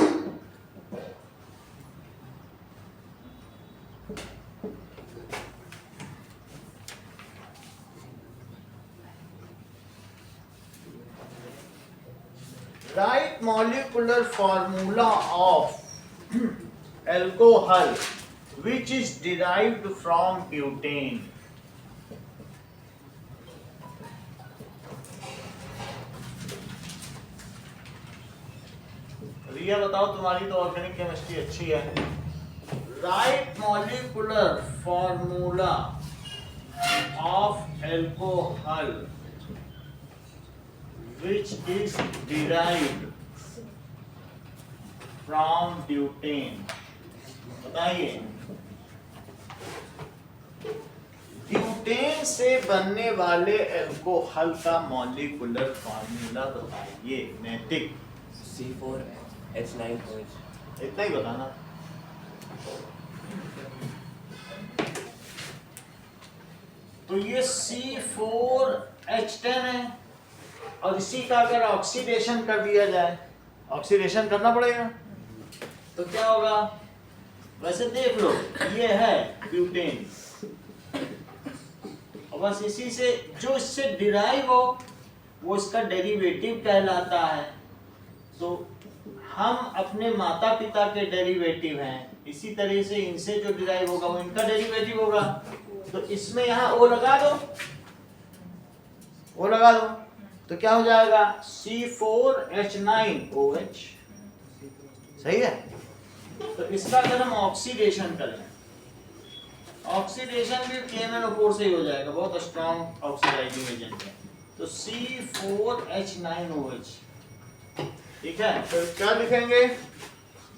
S1: Write molecular formula of alcohol which is derived from butane. रिया बताओ, तुम्हारी तो ऑर्गेनिक केमिस्ट्री अच्छी है. Right molecular formula of alcohol which is derived from butane. बताइए. ब्यूटेन से बनने वाले एल्कोहल का मॉलिक्यूलर फॉर्मूला बताइए. नैतिक.
S2: C4H9OH.
S1: इतना ही बताना. तो ये C4H10 है और इसी का अगर ऑक्सीडेशन कर दिया जाए, ऑक्सीडेशन करना पड़ेगा तो क्या होगा? वैसे देख लो, ये है ब्यूटेन और बस इसी से जो इससे डिराइव हो वो इसका डेरिवेटिव कहलाता है. तो हम अपने माता पिता के डेरिवेटिव हैं, इसी तरह से इनसे जो डिराइव होगा वो इनका डेरिवेटिव होगा. तो इसमें यहाँ ओ लगा दो, ओ लगा दो तो क्या हो जाएगा? C4H9OH. सही है. तो इसका अगर हम ऑक्सीडेशन करें, ऑक्सीडेशन भी KMnO4 से ही हो जाएगा, बहुत स्ट्रॉन्ग ऑक्सीडाइजिंग एजेंट है. तो C4H9OH. ठीक है. तो क्या लिखेंगे?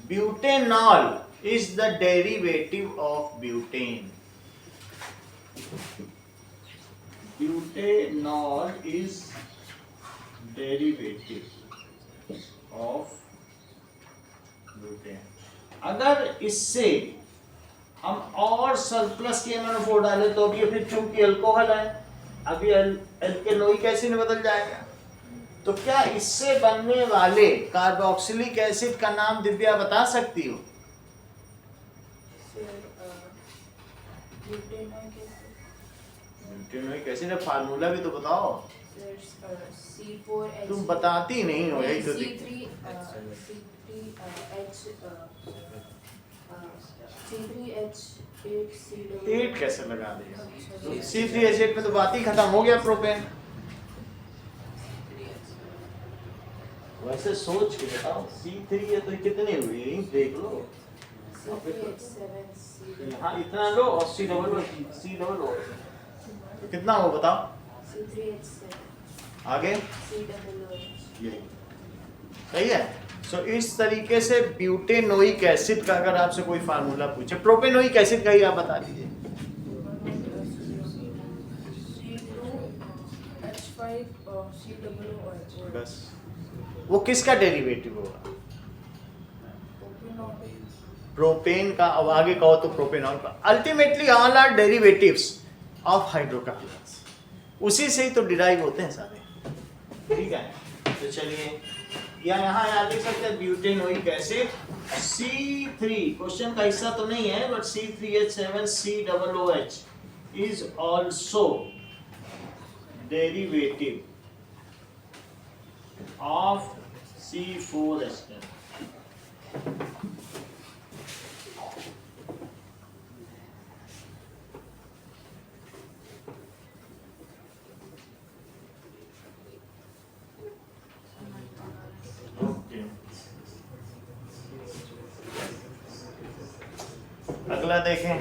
S1: Butanol is the derivative of butane. Butanol is derivative of butane. अगर इससे हम और सरप्लस के MnO4 डाले तो भी फिर चूंकि अल्कोहल है, अभी एल्केनोइक एसिड बदल जाएगा। तो क्या इससे बनने वाले कार्बोक्सिलिक एसिड का नाम दिव्या बता सकती हो? ब्यूटेनोइक एसिड का फार्मूला भी तो बताओ।
S3: C4H
S1: तुम बताती नहीं हो, यही तो एट कैसे लगा दिया? C3H8 में तो बात ही खत्म हो गया प्रोपेन। वैसे सोच के बताओ, C3 है तो कितने हुए देख लो। हाँ इतना लो और C डबल O तो कितना हो बताओ? आगे यही सही है। सो इस तरीके से ब्यूटेनोइक एसिड का अगर आपसे कोई फार्मूला पूछे, प्रोपेनोइक एसिड का ही आप बता दीजिए। बस वो किसका डेरिवेटिव होगा? प्रोपेन का। अब आगे कहो तो प्रोपेनॉल का। Ultimately all are derivatives of hydrocarbons, उसी से ही तो डिराइव होते हैं सारे। ठीक है, तो चलिए या यहाँ याद लिख सकते हैं ब्यूटेनोइक एसिड C3, क्वेश्चन का हिस्सा तो नहीं है but C3H7COOH is also derivative of C4H10। अगला देखें।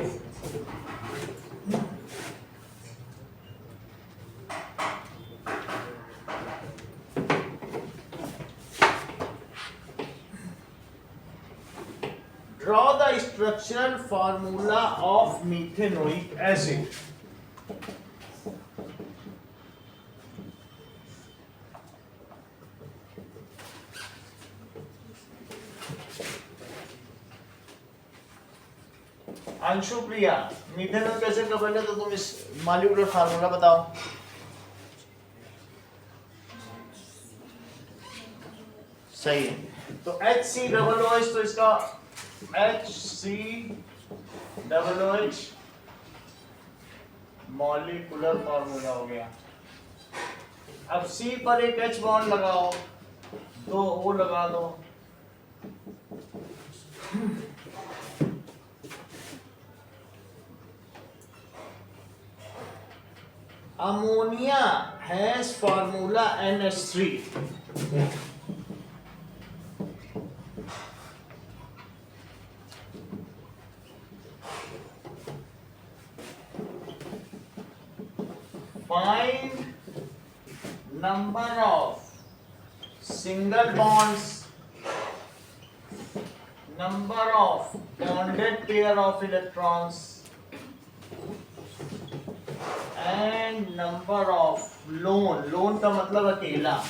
S1: Draw the structural formula of methanoic acid. Anshu Priya, methanoic acid का पहले तो तुम इस मॉलिक्यूलर फार्मूला बताओ। सही है, तो HCOOH, तो इसका HCOOH मॉलिक्यूलर फार्मूला हो गया। अब C पर एक H बॉन्ड लगाओ, तो O लगा दो। Ammonia has formula NH3। Find number of single bonds, number of bonded pair of electrons and number of lone का मतलब अकेला,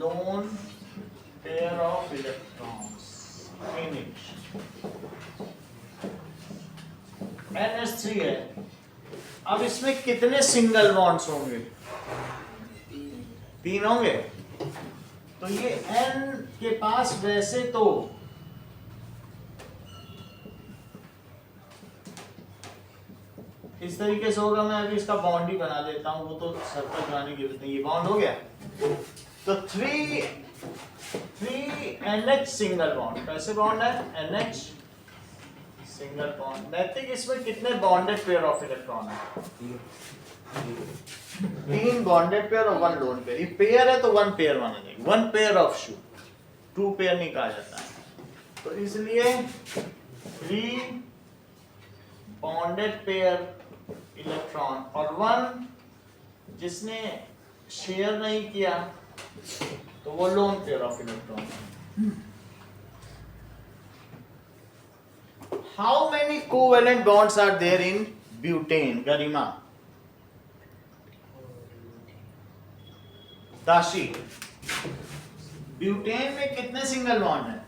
S1: lone pair of electrons in it। NH3 है। अब इसमें कितने सिंगल बॉन्ड्स होंगे? 3 होंगे। तो ये N के पास वैसे तो इस तरीके से होगा। मैं अभी इसका बॉन्ड ही बना देता हूं, वो तो सर्कल बनाने की जरूरत नहीं। ये बॉन्ड हो गया, तो 3 NH सिंगल बॉन्ड। कैसे बॉन्ड है? NH single bond. नैतिक इसमें कितने बॉन्डेड पेयर ऑफ इलेक्ट्रॉन है? 3 बॉन्डेड पेयर और 1 लोन पेयर। ये पेयर है तो 1 पेयर माना जाएगा। 1 पेयर ऑफ शू, 2 पेयर नहीं कहा जाता है। तो इसलिए 3 बॉन्डेड पेयर इलेक्ट्रॉन और 1 जिसने शेयर नहीं किया तो वो lone pair of electron. How many covalent bonds are there in butane? Garima, Dashi, butane में कितने सिंगल बॉन्ड है?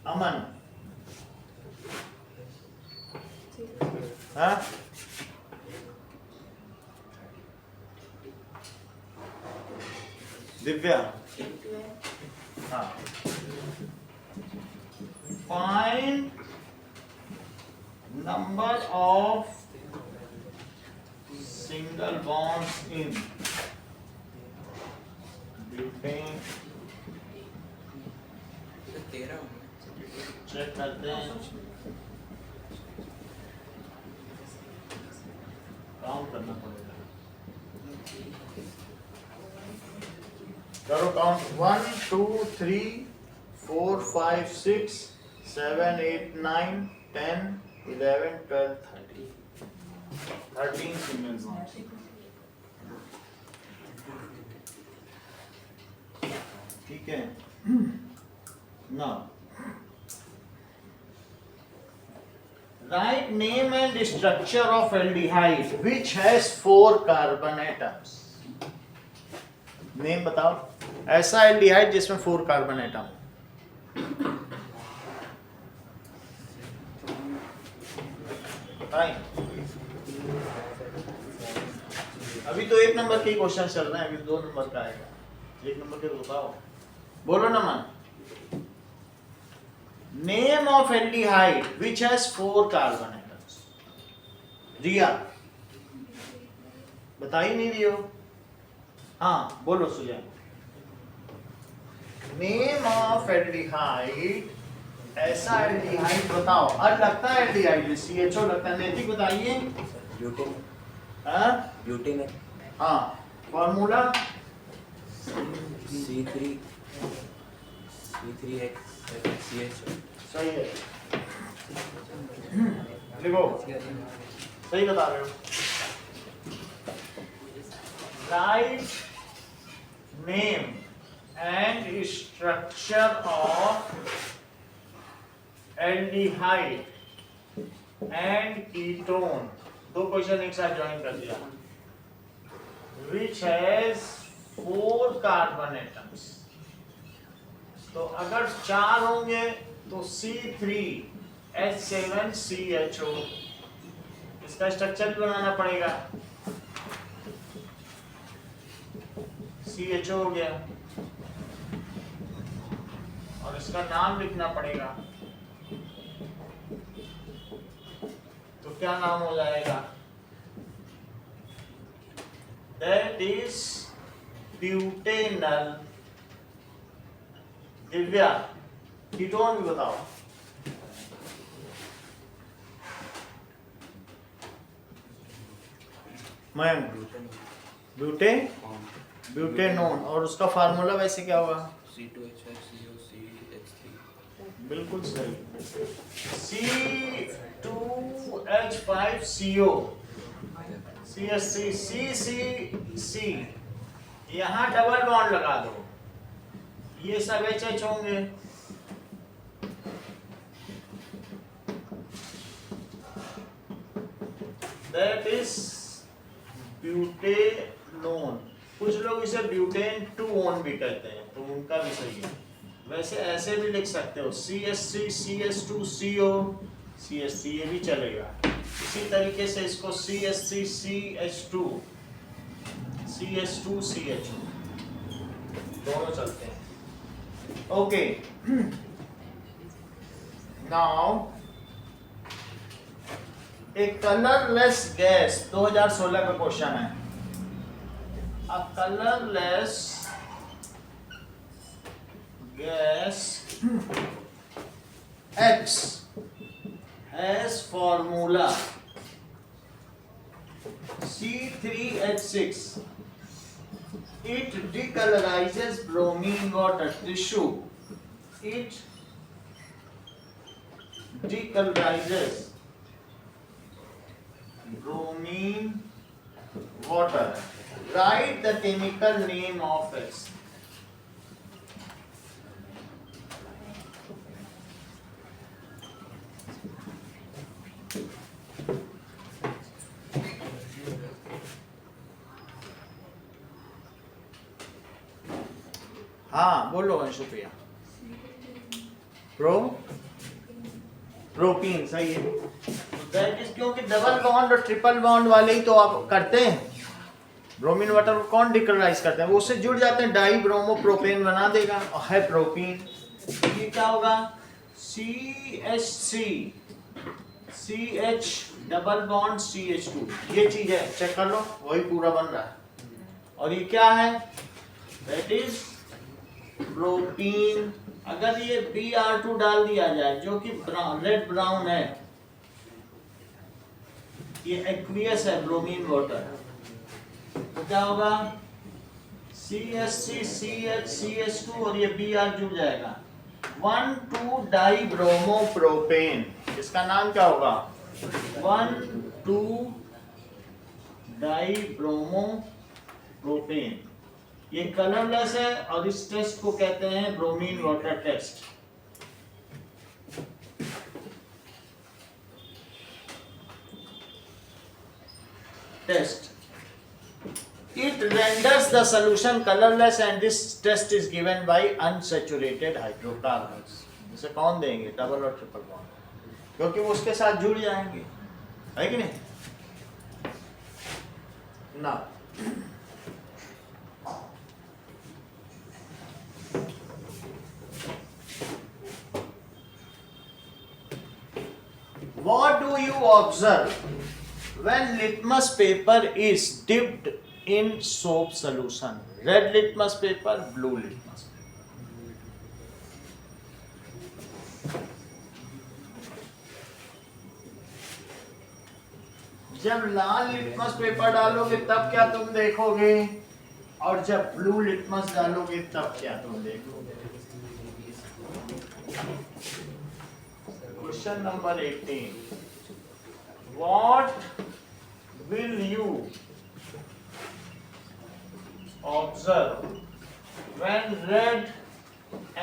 S1: अमन, हाँ? दिव्या, हाँ, find number of single bonds in butane.
S2: 13
S1: check करते हैं, काउंट करना पड़ेगा। करो काउंट, 1 2 3 4 5 6 7 8 9 10 11 12 13 सिंगल बॉन्ड्स। ठीक है, now write name and structure of aldehyde which has 4 carbon atoms. Name बताओ, ऐसा एल्डिहाइड जिसमें 4 कार्बन एटम। बताएं, अभी तो 1 नंबर के क्वेश्चन चल रहे हैं, अभी 2 नंबर का आएगा। 1 नंबर के बताओ, बोलो ना मन। Name of aldehyde which has 4 carbon atoms. Riya बता ही नहीं रही हो। हाँ बोलो सुजैन। नेम ऑफ एल्डिहाइड, ऐसा एल्डिहाइड बताओ। और लगता है एल्डिहाइड CHO लगता है। नैतिक बताइए।
S2: ब्यूटेन,
S1: हाँ
S2: ब्यूटेन है।
S1: हाँ, फॉर्मूला
S2: C3H
S1: सही है, लिखो, सही बता रहे हो। Write name and structure of aldehyde and ketone. 2 question एक साथ ज्वाइन कर दिया। विच हैज 4 कार्बन एटम्स। तो अगर 4 होंगे तो C3H7CHO, इसका स्ट्रक्चर भी बनाना पड़ेगा। CHO हो गया और इसका नाम लिखना पड़ेगा। तो क्या नाम हो जाएगा? That is butanal. Divya ketone भी बताओ। मयंक ब्यूटेनोन, और उसका फार्मूला वैसे क्या होगा?
S2: C2H5COCH3।
S1: बिल्कुल सही, C2H5CO CH3CCC। यहाँ डबल बॉन्ड लगा दो, ये सब HH होंगे। That is butanone. कुछ लोग इसे ब्यूटेन 2-on भी कहते हैं, तो उनका भी सही है। वैसे ऐसे भी लिख सकते हो, CH3CH2CO CH3, ये भी चलेगा। इसी तरीके से इसको CH3CH2 CH2CH, दोनों चलते हैं। ओके, नाउ ए कलरलेस गैस, 2016 का क्वेश्चन है। A colourless gas X has formula C3H6. It decolorizes bromine water tissue. It decolorizes bromine water. Write the chemical name of X. हाँ बोलो अंशुप्रिया। प्रोपीन सही है। दैट इज क्योंकि डबल बॉन्ड और ट्रिपल बॉन्ड वाले ही तो आप करते हैं। ब्रोमीन वाटर को कौन डिक्लोराइज करते हैं? वो उससे जुड़ जाते हैं, डाई ब्रोमो प्रोपेन बना देगा और है प्रोपीन। ये क्या होगा? CH3 CH double bond CH2, ये चीज है, चेक कर लो, वही पूरा बन रहा है। और ये क्या है? That is propene. अगर ये Br2 डाल दिया जाए जो कि रेड ब्राउन है, ये एक्वियस है ब्रोमीन वाटर, तो क्या होगा? CH3 CH CH2 और ये Br जुड़ जाएगा, 1,2 डाई ब्रोमो प्रोपेन। इसका नाम क्या होगा? 1,2 डाई ब्रोमो प्रोपेन। ये कलरलेस है और इस टेस्ट को कहते हैं bromine water test. It renders the solution colorless and this test is given by unsaturated hydrocarbons. इसे कौन देंगे? डबल और ट्रिपल बॉन्ड, क्योंकि वो उसके साथ जुड़ जाएंगे, है कि नहीं? ना what do you observe when litmus paper is dipped in soap solution? Red litmus paper, blue litmus paper. जब लाल लिटमस पेपर डालोगे तब क्या तुम देखोगे, और जब ब्लू लिटमस डालोगे तब क्या तुम देखोगे? Question number 18, what will you observe when red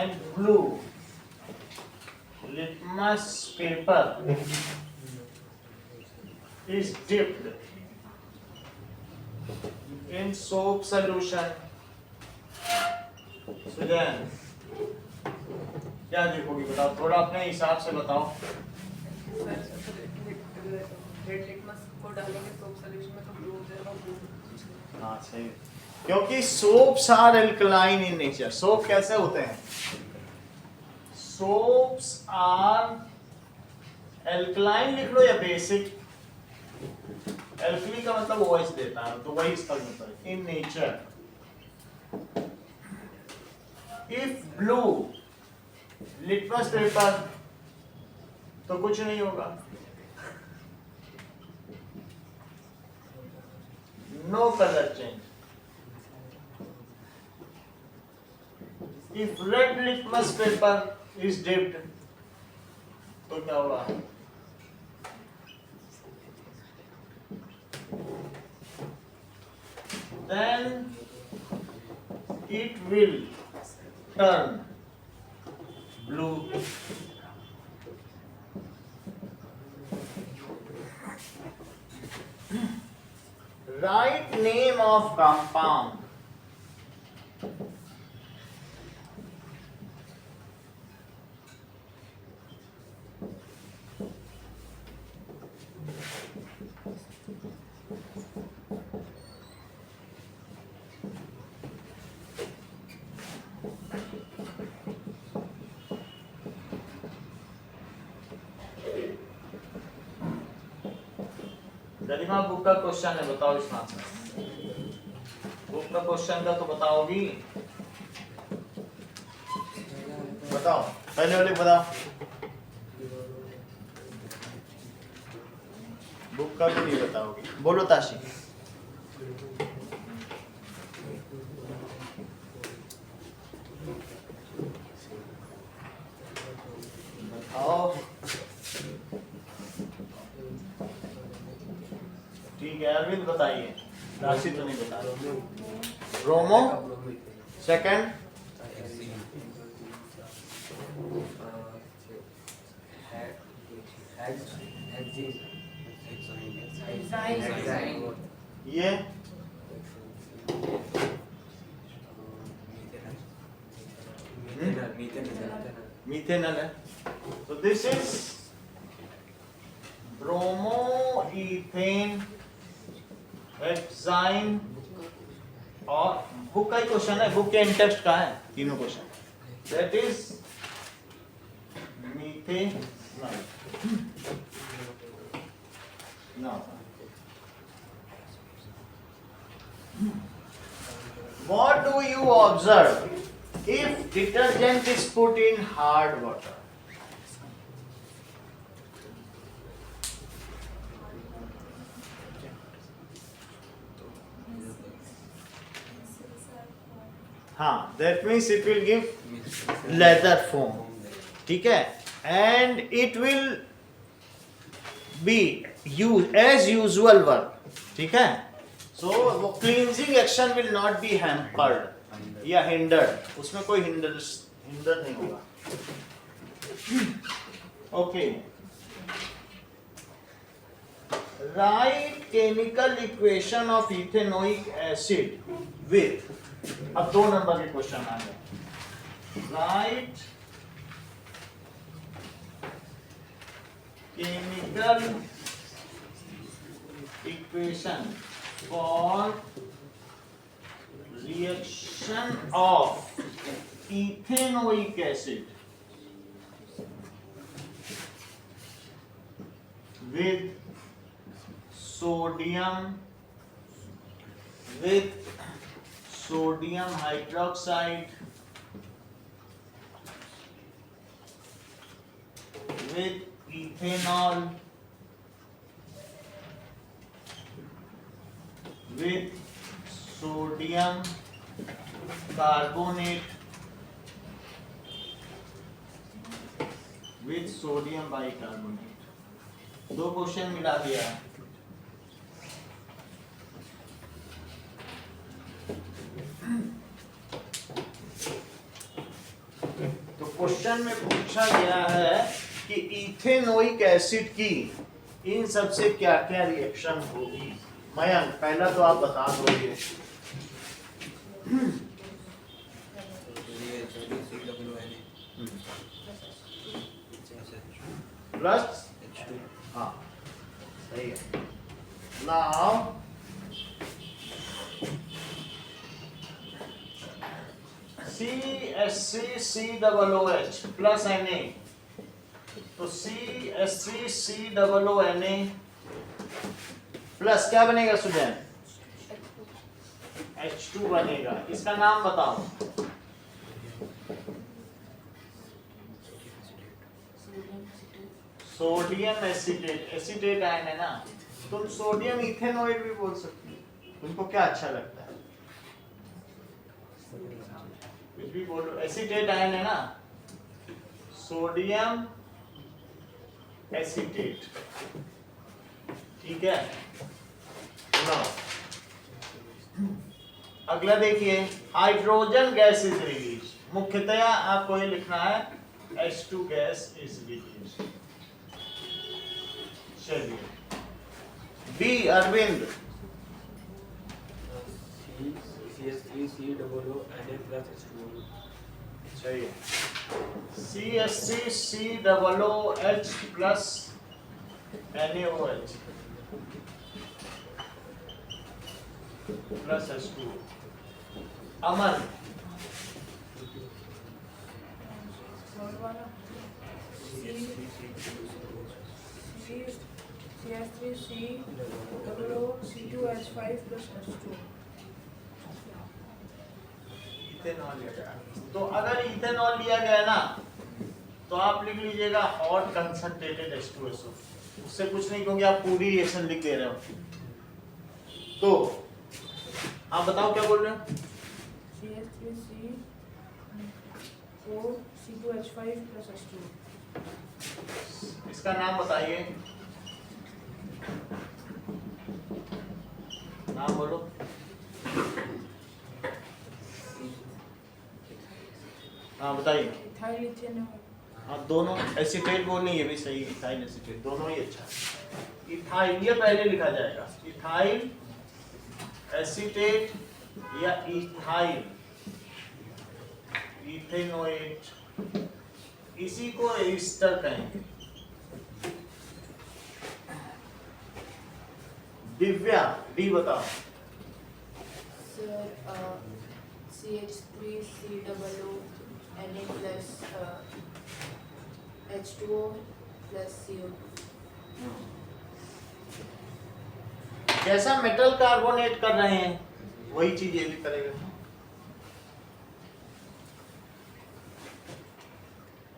S1: and blue litmus paper is dipped in soap solution? Suzanne क्या देखोगी? बताओ, थोड़ा अपने हिसाब से बताओ। हाँ सही, क्योंकि soaps are alkaline in nature. Soap कैसे होते हैं? सोप्स आर एल्कलाइन लिख लो या बेसिक। एल्कली का मतलब OH देता है, तो वही इसका मतलब है, in nature. If blue litmus paper तो कुछ नहीं होगा, no colour change. If red litmus paper is dipped तो क्या होगा? Then it will turn blue. Write name of compound. Garima book का क्वेश्चन है, बताओ इसका आंसर। बुक का क्वेश्चन का तो बताओगी, बताओ पहले वाले बताओ। बुक का भी नहीं बताओगी, बोलो ताशी। बताओ, ठीक है अरविंद बताइए, राशि तो नहीं बता रहे। ब्रोमो सेकंड, ये मिथेनॉल है। तो दिस इज ब्रोमोइथेन हेक्साइन। और बुक का ही क्वेश्चन है, बुक के इंटेक्स्ट का है तीनों question. That is methanol. Now what do you observe if detergent is put in hard water? हाँ, that means it will give leather foam, ठीक है, and it will be used as usual work, ठीक है। So वो cleansing action will not be hampered या hindered, उसमें कोई hinder नहीं होगा। Okay, write chemical equation of ethanoic acid with, अब 2 नंबर के क्वेश्चन आ गए। Write chemical equation for reaction of ethanoic acid with sodium hydroxide with ethanol with sodium carbonate with sodium bicarbonate। 2 question मिला दिया है। तो क्वेश्चन में पूछा गया है कि इथेनोइक एसिड की इन सब से क्या क्या रिएक्शन होगी। मयंक, पहला तो आप बता दो ये। प्लस, हाँ सही है। नाउ CHCCOOH प्लस Na, तो CHCCOONA प्लस क्या बनेगा स्टूडेंट? H2 बनेगा। इसका नाम बताओ। सोडियम एसीटेट, एसीटेट आयन है ना, तुम सोडियम इथेनोइड भी बोल सकती हो। तुमको क्या अच्छा लगता है? कुछ भी बोलो, एसीटेट आयन है ना, सोडियम एसीटेट, ठीक है। अगला देखिए, हाइड्रोजन गैस इज रिलीज। मुख्यतया आपको ये लिखना है H2 गैस इज रिलीज। चलिए बी, अरविंद। सही है। CHCCOOH plus NaOH plus H2। अमन,
S3: CH3COOC2H5 plus H2।
S1: इथेनॉल लिया गया। तो अगर इथेनॉल लिया गया ना, तो आप लिख लीजिएगा हॉट कंसंट्रेटेड H2SO। उससे कुछ नहीं, क्योंकि आप पूरी रिएक्शन लिख दे रहे हो। तो आप बताओ क्या बोल रहे हो?
S3: CH3COC2H5 plus H2।
S1: इसका नाम बताइए, नाम बोलो। हाँ बताइए।
S3: Ethyl ethanol.
S1: हाँ दोनों एसीटेट बोलनी, ये भी सही है। इथाइल एसीटेट दोनों ही अच्छा है। इथाइल ये पहले लिखा जाएगा, इथाइल एसीटेट या इथाइल इथेनोएट इसी को एस्टर कहेंगे। दिव्या डी बताओ।
S3: Sir CH3COO Na plus H2O plus CO2।
S1: जैसा मेटल कार्बोनेट कर रहे हैं वही चीज ये भी करेगा।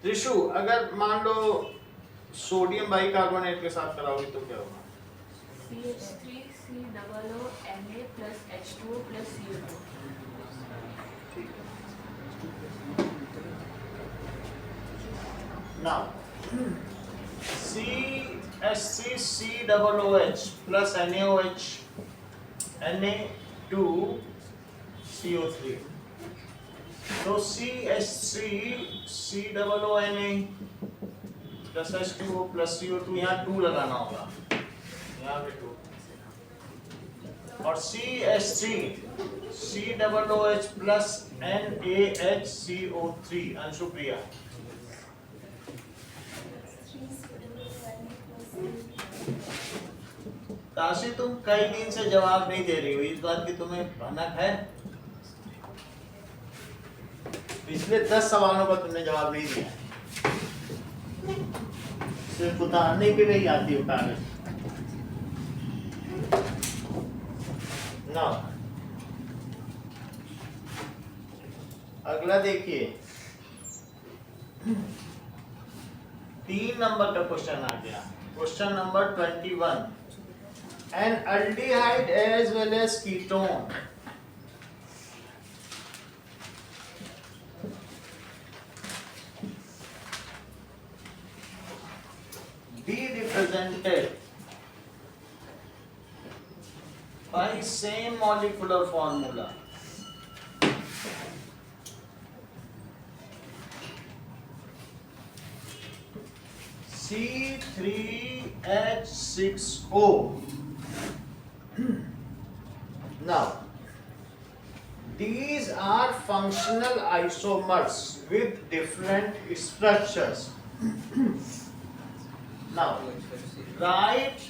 S1: त्रिशु, अगर मान लो सोडियम बाइकार्बोनेट के साथ कराओगे तो क्या होगा?
S3: CH3COO Na plus H2O plus CO2।
S1: ठीक है। Now CH3COOH plus NaOH Na2CO3, तो CH3COONA plus H2O plus CO2, यहाँ 2 लगाना होगा, यहाँ पे 2, और CH3COOH plus NaHCO3। अंशुप्रिया, ताशी तुम कई दिन से जवाब नहीं दे रही हो, इस बात की तुम्हें भनक है? पिछले 10 सवालों का तुमने जवाब नहीं दिया, सिर्फ उतारने के लिए आती हो कागज। ना अगला देखिए, 3 नंबर का क्वेश्चन आ गया, question number 21। An aldehyde as well as ketone be represented by same molecular formula. C3H6O. Now, these are functional isomers with different structures. Now, write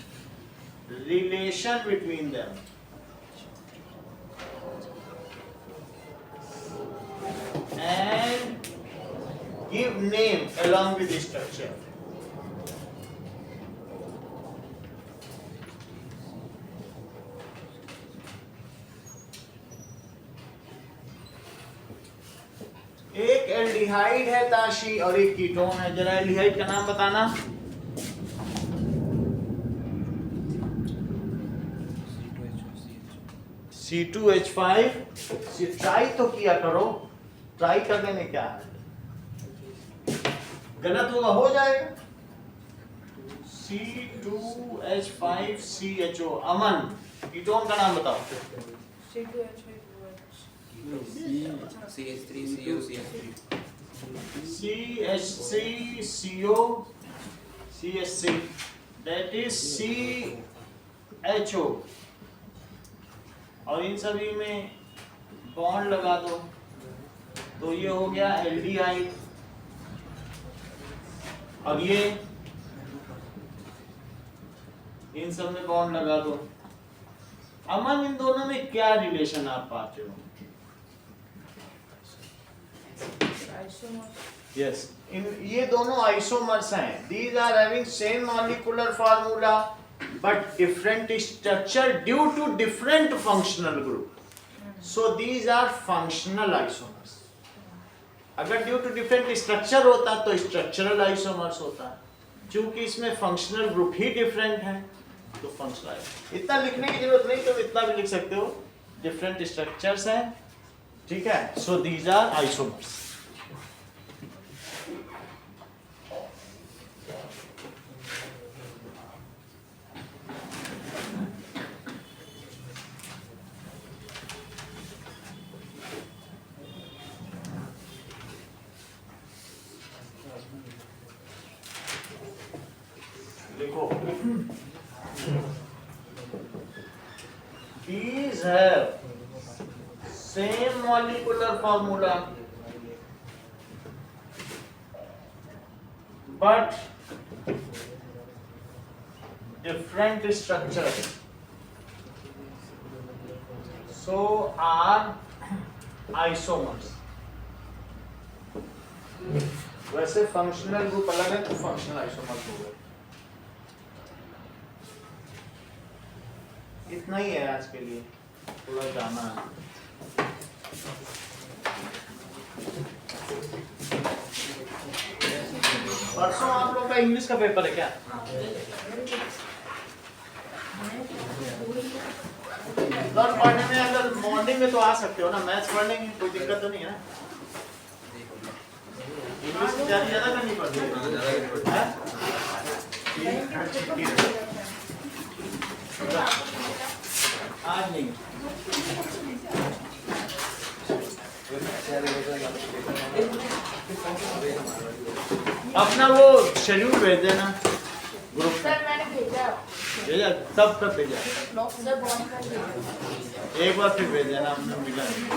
S1: relation between them. And give name along with the structure. एक एल्डिहाइड है ताशी और एक कीटोन है, जरा एल्डिहाइड का नाम बताना। C2H5, ट्राई तो किया करो, ट्राई करने में क्या है, गलत होगा हो जाएगा। C2H5CHO। अमन, कीटोन का नाम बताओ। CH3CO, that is CHO, और इन सभी में बॉन्ड लगा दो तो ये हो गया एल्डिहाइड, और ये इन सब में बॉन्ड लगा दो। अमन, इन दोनों में क्या रिलेशन आप पाते हो? यस, ये दोनों आइसोमर्स हैं। These are having same molecular formula but different structure due to different functional group. So these are functional isomers. अगर due to different structure होता तो structural isomers होता, क्योंकि इसमें functional group ही different है तो functional। इतना लिखने की जरूरत नहीं, तो इतना भी लिख सकते हो, different structures हैं, ठीक है। So these are isomers. देखो, these have same molecular formula but different structures. So are isomers. वैसे फंक्शनल ग्रुप अलग है तो फंक्शनल आइसोमर्स हो गए। इतना ही है आज के लिए, थोड़ा जाना है। परसों आप लोग का इंग्लिश का पेपर है क्या? कल पढ़ने में अगर मॉर्निंग में तो आ सकते हो ना, मैथ्स पढ़ने की कोई दिक्कत तो नहीं है ना? इंग्लिश की तैयारी ज्यादा करनी पड़ती है? आज नहीं। अपना वो शेड्यूल भेज देना ग्रुप में।
S3: सर मैंने भेजा
S1: भेजा सब कब भेजा?
S3: सर बहुत कर भेजा।
S1: एक बार फिर भेज देना, हमने मिला नहीं।